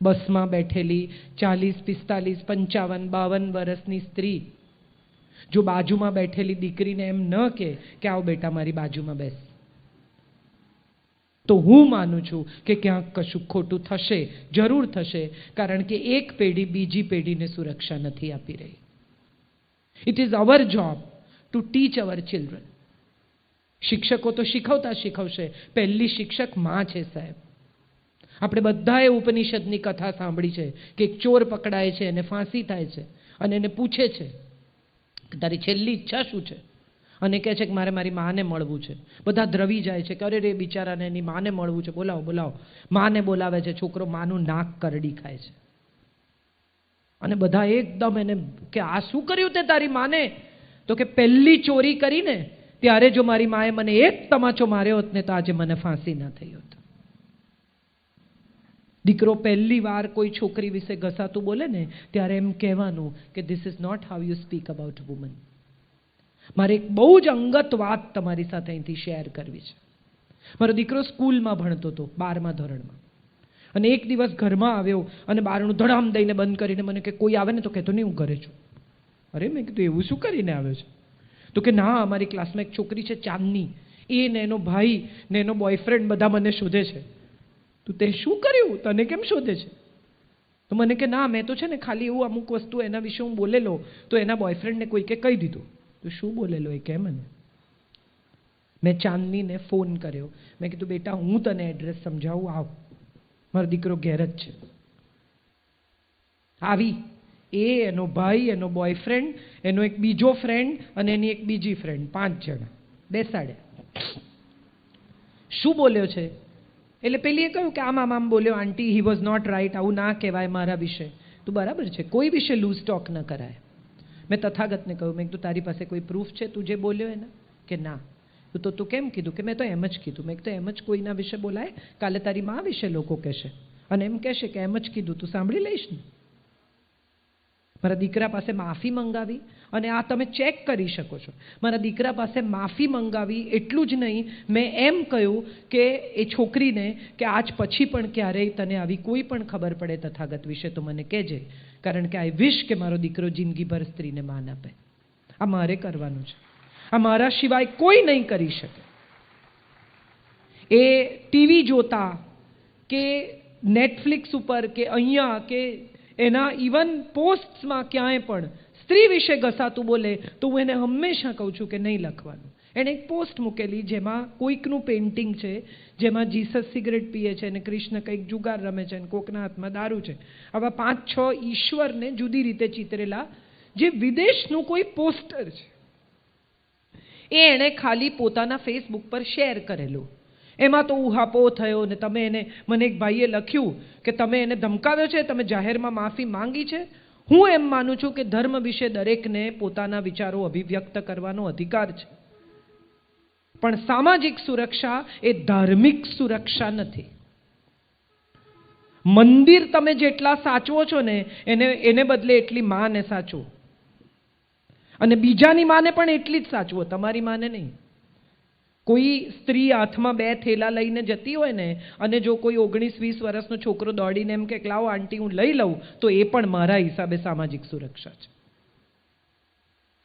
બસમાં બેઠેલી 40, 45, 55, 52 વર્ષની સ્ત્રી જો બાજુમાં બેઠેલી દીકરીને એમ ન કહે કે આવો બેટા મારી બાજુમાં બેસ, તો હું માનું છું કે ક્યાંક કશું ખોટું થશે, જરૂર થશે, કારણ કે એક પેઢી બીજી પેઢીને સુરક્ષા નથી આપી રહી. It is our job to teach our children. શિક્ષકો તો શીખવશે, પહેલી શિક્ષક માં છે સાહેબ. આપણે બધાએ ઉપનિષદની કથા સાંભળી છે કે એક ચોર પકડાય છે અને ફાંસી થાય છે અને એને પૂછે છે કે તારી છેલ્લી ઈચ્છા શું છે, અને કહે છે કે મારે મારી માને મળવું છે. બધા દ્રવી જાય છે કે અરે રે બિચારાને એની માને મળવું છે, બોલાવો. માને બોલાવે છે, છોકરો માનું નાક કરડી ખાય છે. અને બધા એકદમ એને કે આ શું કર્યું તે તારી માને? તો કે પહેલી ચોરી કરીને ત્યારે જો મારી માએ મને એક તમાચો માર્યો હોત ને તો આજે મને ફાંસી ના થઈ હોત. દીકરો પહેલી વાર કોઈ છોકરી વિશે ઘસાતું બોલે ને ત્યારે એમ કહેવાનું કે this is not how you speak about woman. મારે એક બહુ જ અંગત વાત તમારી સાથે અહીંથી શેર કરવી છે. મારો દીકરો સ્કૂલમાં ભણતો હતો, 12મા ધોરણમાં, અને એક દિવસ ઘરમાં આવ્યો અને બારણું ધડામ દઈને બંધ કરીને મને કે કોઈ આવે ને તો કહેતો નહીં હું ઘરે છું. અરે મેં કીધું એવું શું કરીને આવ્યો છે? તો કે ના, અમારી ક્લાસમાં એક છોકરી છે ચાંદની, એ ને એનો ભાઈ ને એનો બોયફ્રેન્ડ બધા મને શોધે છે. તું તે શું કર્યું? તને કેમ શોધે છે? તો તો મને કે ના, મેં તો છે ને ખાલી એવું અમુક વસ્તુ એના વિશે હું બોલેલો તો એના બોયફ્રેન્ડને કોઈકે કહી દીધું. તો શું બોલેલો એ કે મને. મેં ચાંદનીને ફોન કર્યો, મેં કીધું બેટા હું તને એડ્રેસ સમજાવું, આવ, મારો દીકરો ઘેર જ છે. આવી એ, એનો ભાઈ, એનો બોયફ્રેન્ડ, એનો એક બીજો ફ્રેન્ડ અને એની એક બીજી ફ્રેન્ડ, 5 જણા બેસાડ્યા. શું બોલ્યો છે? એટલે પેલીએ કહ્યું કે આમ બોલ્યો આંટી, હી વોઝ નોટ રાઈટ, આવું ના કહેવાય મારા વિશે. તો બરાબર છે, કોઈ વિશે લૂઝ ટોક ન કરાય. મેં તથાગતને કહ્યું, મેં કીધું તારી પાસે કોઈ પ્રૂફ છે તું જે બોલ્યો એના? કે ના. તો તું કેમ કીધું? કે મેં તો એમ જ કીધું. મેં કીધું એમ જ કોઈના વિશે બોલાય? કાલે તારી મા વિશે લોકો કહેશે અને એમ કહેશે કે એમ જ કીધું, તું સાંભળી લઈશ ને. મારા દીકરા પાસે માફી મંગાવી, અને આ તમે ચેક કરી શકો છો, મારા દીકરા પાસે માફી મંગાવી. એટલું જ નહીં, મેં એમ કહ્યું કે એ છોકરીને કે આજ પછી પણ ક્યારેય તને આવી કોઈ પણ ખબર પડે તથાગત વિશે તો મને કહેજે, કારણ કે આઈ વિશ કે મારો દીકરો જિંદગીભર સ્ત્રીને માન આપે. આ મારે કરવાનું છે, આ મારા સિવાય કોઈ નહીં કરી શકે. એ ટીવી જોતા કે નેટફ્લિક્સ ઉપર કે અહીંયા કે એના ઇવન પોસ્ટ્સમાં ક્યાંય પણ સ્ત્રી વિશે ઘસાતું બોલે તો હું એને હંમેશા કહું છું કે નહીં લખવાનું. એણે એક પોસ્ટ મૂકેલી જેમાં કોઈકનું પેઇન્ટિંગ છે, જેમાં જીસસ સિગરેટ પીએ છે અને કૃષ્ણ કંઈક જુગાર રમે છે અને કોકના હાથમાં દારૂ છે. આવા 5-6 ઈશ્વરને જુદી રીતે ચિતરેલા જે વિદેશનું કોઈ પોસ્ટર છે, એ એણે ખાલી પોતાના ફેસબુક પર શેર કરેલું. એમાં તો ઉહાપો થયો ને તમે એને, મને એક ભાઈએ લખ્યું કે તમે એને ધમકાવ્યો છે, તમે જાહેરમાં માફી માંગી છે. હું એમ માનું છું કે ધર્મ વિશે દરેકને પોતાના વિચારો અભિવ્યક્ત કરવાનો અધિકાર છે, પણ સામાજિક સુરક્ષા એ ધાર્મિક સુરક્ષા નથી. મંદિર તમે જેટલા સાચવો છો ને એને બદલે એટલી માને સાચવો, અને બીજાની માને પણ એટલી જ સાચવો, તમારી માને નહીં. કોઈ સ્ત્રી હાથમાં 2 થેલા લઈને જતી હોય ને, અને જો કોઈ 19-20 વર્ષનો છોકરો દોડીને એમ કે લાવો આંટી હું લઈ લઉં, તો એ પણ મારા હિસાબે સામાજિક સુરક્ષા છે.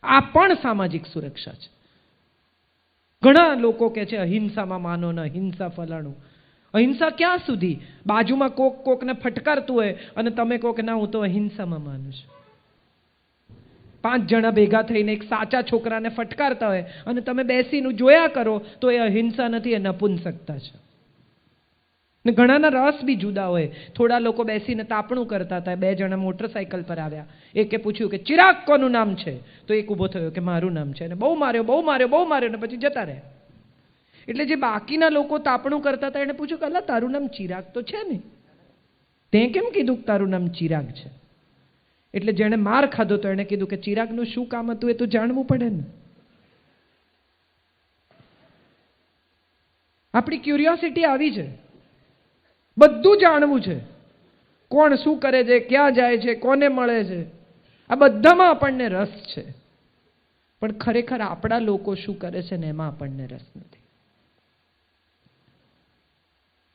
આ પણ સામાજિક સુરક્ષા છે. ઘણા લોકો કહે છે અહિંસામાં માનો ને અહિંસા ફલાણું. અહિંસા ક્યાં સુધી? બાજુમાં કોકને ફટકારતું હોય અને તમે કહો કે ના હું તો અહિંસામાં માનું છું. 5 જણા ભેગા થઈને એક સાચા છોકરાને ફટકારતા હોય અને તમે બેસીને જોયા કરો તો એ અહિંસા નથી, એ નપુંસકતા છે. ને ઘણાના રસ બી જુદા હોય. થોડા લોકો બેસીને તાપણું કરતા હતા, 2 જણા મોટરસાઇકલ પર આવ્યા, એકે પૂછ્યું કે ચિરાગ કોનું નામ છે? તો એક ઊભો થયો કે મારું નામ છે, અને બહુ માર્યો ને પછી જતા રહ્યા. એટલે જે બાકીના લોકો તાપણું કરતા હતા એને પૂછ્યું કે અલા તારું નામ ચિરાગ તો છે ને, તે કેમ કીધું કે તારું નામ ચિરાગ છે? એટલે જેણે માર ખાધો તો એણે કીધું કે ચિરાગનું શું કામ હતું એ તો જાણવું પડે ને. આપણી ક્યુરિયોસિટી આવી છે, બધું જાણવું છે, કોણ શું કરે છે, ક્યાં જાય છે, કોને મળે છે, આ બધામાં આપણને રસ છે, પણ ખરેખર આપણા લોકો શું કરે છે ને એમાં આપણને રસ નથી.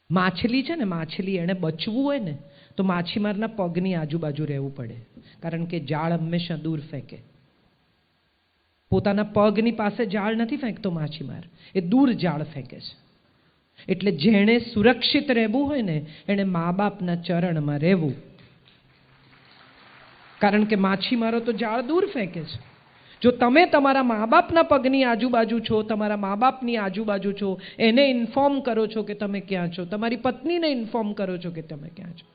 માછલી છે ને, માછલી એને બચવું હોય ને તો માછીમારના પગની આજુબાજુ રહેવું પડે, કારણ કે જાળ હંમેશા દૂર ફેંકે. પોતાના પગની પાસે જાળ નથી ફેંકતો માછીમાર, એ દૂર જાળ ફેંકે છે. એટલે જેણે સુરક્ષિત રહેવું હોય ને એણે મા બાપના ચરણમાં રહેવું, કારણ કે માછીમારો તો જાળ દૂર ફેંકે છે. જો તમે તમારા મા બાપના પગની આજુબાજુ છો, તમારા મા બાપની આજુબાજુ છો, એને ઇન્ફોર્મ કરો છો કે તમે ક્યાં છો, તમારી પત્નીને ઇન્ફોર્મ કરો છો કે તમે ક્યાં છો.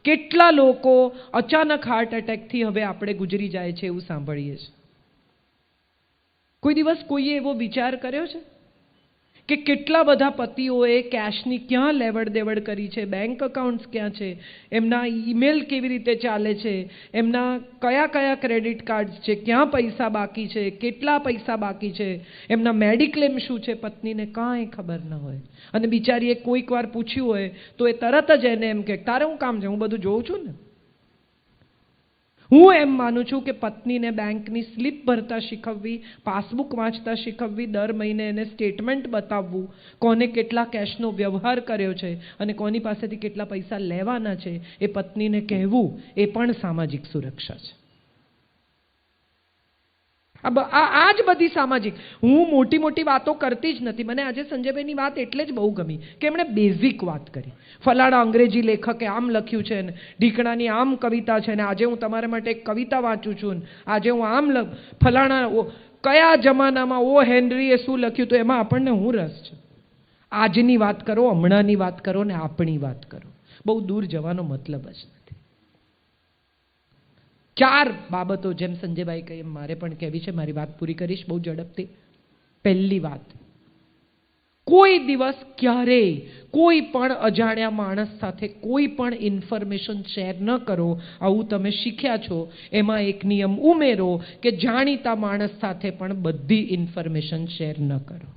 કેટલા લોકો અચાનક હાર્ટ એટેકથી હવે આપણે ગુજરી જાય છે એવું સાંભળીએ છીએ. કોઈ દિવસ કોઈએ એવો વિચાર કર્યો છે કે કેટલા બધા પતિઓએ કેશની ક્યાં લેવડ દેવડ કરી છે, બેંક અકાઉન્ટ્સ ક્યાં છે, એમના ઈમેલ કેવી રીતે ચાલે છે, એમના કયા કયા ક્રેડિટ કાર્ડ્સ છે, ક્યાં પૈસા બાકી છે, કેટલા પૈસા બાકી છે, એમના મેડિક્લેમ શું છે, પત્નીને કાંઈ ખબર ન હોય. અને બિચારીએ કોઈક વાર પૂછ્યું હોય તો એ તરત જ એને એમ કે તારે શું કામ છે, હું બધું જોઉં છું ને. હું એમ માનું છું કે પત્નીને બેંકની સ્લીપ ભરતા શીખવવી, પાસબુક વાંચતા શીખવવી, દર મહિને એને સ્ટેટમેન્ટ બતાવવું, કોને કેટલા કેશનો વ્યવહાર કર્યો છે અને કોની પાસેથી કેટલા પૈસા લેવાના છે એ પત્નીને કહેવું, એ પણ સામાજિક સુરક્ષા છે. આ જ બધી સામાજિક, હું મોટી મોટી વાતો કરતી જ નથી. મને આજે સંજયભાઈની વાત એટલે જ બહુ ગમી કે એમણે બેઝિક વાત કરી. ફલાણા અંગ્રેજી લેખકે આમ લખ્યું છે ને ઢીકણાની આમ કવિતા છે ને આજે હું તમારા માટે એક કવિતા વાંચું છું ને આજે હું આમ ફલાણા કયા જમાનામાં ઓ હેનરીએ શું લખ્યું, તો એમાં આપણને હું રસ છે. આજની વાત કરો, હમણાંની વાત કરો ને આપણી વાત કરો. બહુ દૂર જવાનો મતલબ જ નથી. 4 બાબતો જેમ સંજયભાઈ કહે એમ મારે પણ કહેવી છે. મારી વાત પૂરી કરીશ બહુ ઝડપથી. પહેલી વાત, કોઈ દિવસ ક્યારેય કોઈ પણ અજાણ્યા માણસ સાથે કોઈ પણ ઇન્ફોર્મેશન શેર ન કરો. આવું તમે શીખ્યા છો. એમાં એક નિયમ ઉમેરો કે જાણીતા માણસ સાથે પણ બધી ઇન્ફોર્મેશન શેર ન કરો.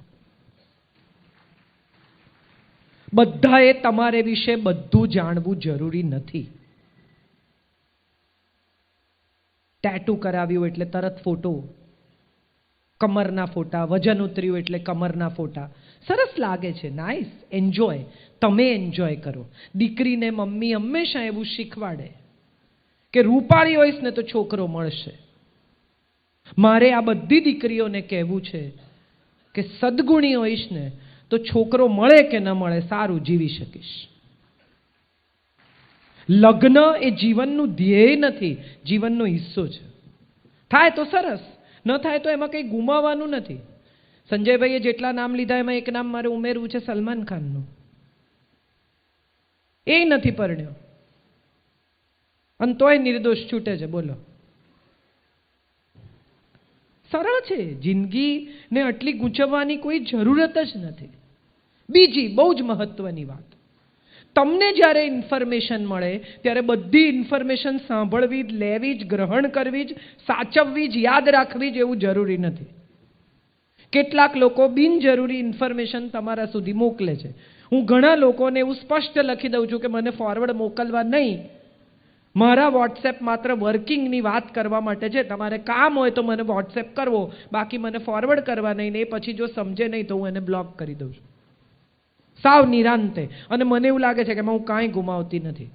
બધાએ તમારે વિશે બધું જાણવું જરૂરી નથી. ટેટુ કરાવ્યું એટલે તરત ફોટો, કમરના ફોટા, વજન ઉતર્યું એટલે કમરના ફોટા. સરસ લાગે છે, નાઇસ, એન્જોય. તમે એન્જોય કરો. દીકરીને મમ્મી હંમેશા એવું શીખવાડે કે રૂપાળી હોઈશ ને તો છોકરો મળશે. મારે આ બધી દીકરીઓને કહેવું છે કે સદગુણી હોઈશ ને તો છોકરો મળે કે ન મળે સારું જીવી શકીશ. લગ્ન એ જીવનનું ધ્યેય નથી, જીવનનો હિસ્સો છે. થાય તો સરસ, ન થાય તો એમાં કંઈ ગુમાવવાનું નથી. સંજયભાઈએ જેટલા નામ લીધા એમાં એક નામ મારે ઉમેરવું છે, સલમાન ખાનનું. એ નથી પરણ્યો અને તોય નિર્દોષ છૂટે છે. બોલો, સરળ છે. જિંદગીને આટલી ગૂંચવવાની કોઈ જરૂરત જ નથી. બીજી બહુ જ મહત્વની વાત, તમને જ્યારે ઇન્ફોર્મેશન મળે ત્યારે બધી ઇન્ફોર્મેશન સાંભળવી જ, લેવી જ, ગ્રહણ કરવી જ, સાચવવી જ, યાદ રાખવી જ એવું જરૂરી નથી. કેટલાક લોકો બિનજરૂરી ઇન્ફોર્મેશન તમારા સુધી મોકલે છે. હું ઘણા લોકોને એવું સ્પષ્ટ લખી દઉં છું કે મને ફોરવર્ડ મોકલવા નહીં. મારા વોટ્સએપ માત્ર વર્કિંગની વાત કરવા માટે છે. તમારે કામ હોય તો મને વોટ્સએપ કરવો, બાકી મને ફોરવર્ડ કરવા નહીં. ને એ પછી જો સમજે નહીં તો હું એને બ્લોક કરી દઉં છું, સાવ નિરાંતે. અને મને એવું લાગે છે કે હું કાંઈ ગુમાવતી નથી.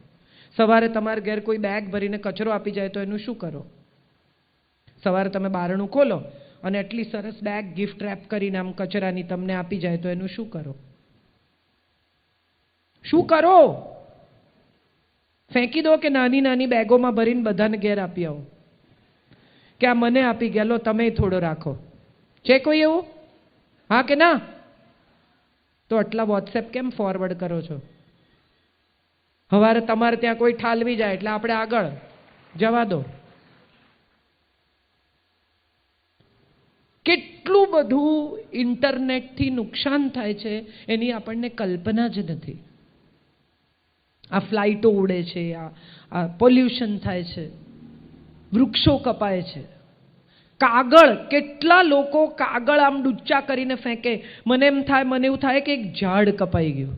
સવારે તમારે ઘેર કોઈ બેગ ભરીને કચરો આપી જાય તો એનું શું કરો? સવારે તમે બારણું ખોલો અને એટલી સરસ બેગ ગિફ્ટ રેપ કરીને આમ કચરાની તમને આપી જાય તો એનું શું કરો? શું કરો? ફેંકી દો કે નાની નાની બેગોમાં ભરીને બધાને ઘેર આપી આવો કે આ મને આપી ગયા, લો તમે થોડો રાખો? છે કોઈ એવું? હા કે ના? તો આટલા વોટ્સએપ કેમ ફોરવર્ડ કરો છો? હવારે તમારે ત્યાં કોઈ ઠાલવી જાય એટલે આપણે આગળ જવા દો. કેટલું બધું ઇન્ટરનેટથી નુકસાન થાય છે એની આપણને કલ્પના જ નથી. આ ફ્લાઇટો ઉડે છે, આ પોલ્યુશન થાય છે, વૃક્ષો કપાય છે, કાગળ, કેટલા લોકો કાગળ આમ ડૂચા કરીને ફેંકે. મને એવું થાય કે એક ઝાડ કપાઈ ગયું.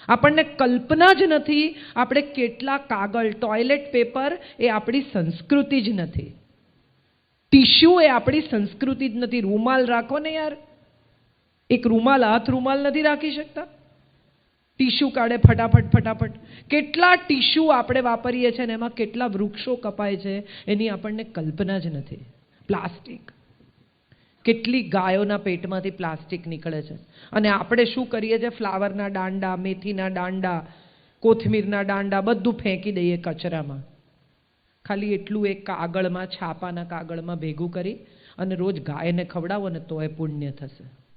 આપણને કલ્પના જ નથી આપણે કેટલા કાગળ, ટોયલેટ પેપર એ આપણી સંસ્કૃતિ જ નથી. ટીશ્યુ એ આપણી સંસ્કૃતિ જ નથી. રૂમાલ રાખો ને યાર, એક રૂમાલ, હાથ રૂમાલ નથી રાખી શકતા? ટીશ્યુ કાઢે ફટાફટ. કેટલા ટીશ્યુ આપણે વાપરીએ છીએ ને એમાં કેટલા વૃક્ષો કપાય છે એની આપણને કલ્પના જ નથી. પ્લાસ્ટિક, કેટલી ગાયોના પેટમાંથી પ્લાસ્ટિક નીકળે છે અને આપણે શું કરીએ છીએ? ફ્લાવરના દાંડા, મેથીના દાંડા, કોથમીરના દાંડા બધું ફેંકી દઈએ કચરામાં. ખાલી એટલું એક કાગળમાં, છાપાના કાગળમાં ભેગું કરી અને રોજ ગાયને ખવડાવો ને તોય પુણ્ય થશે.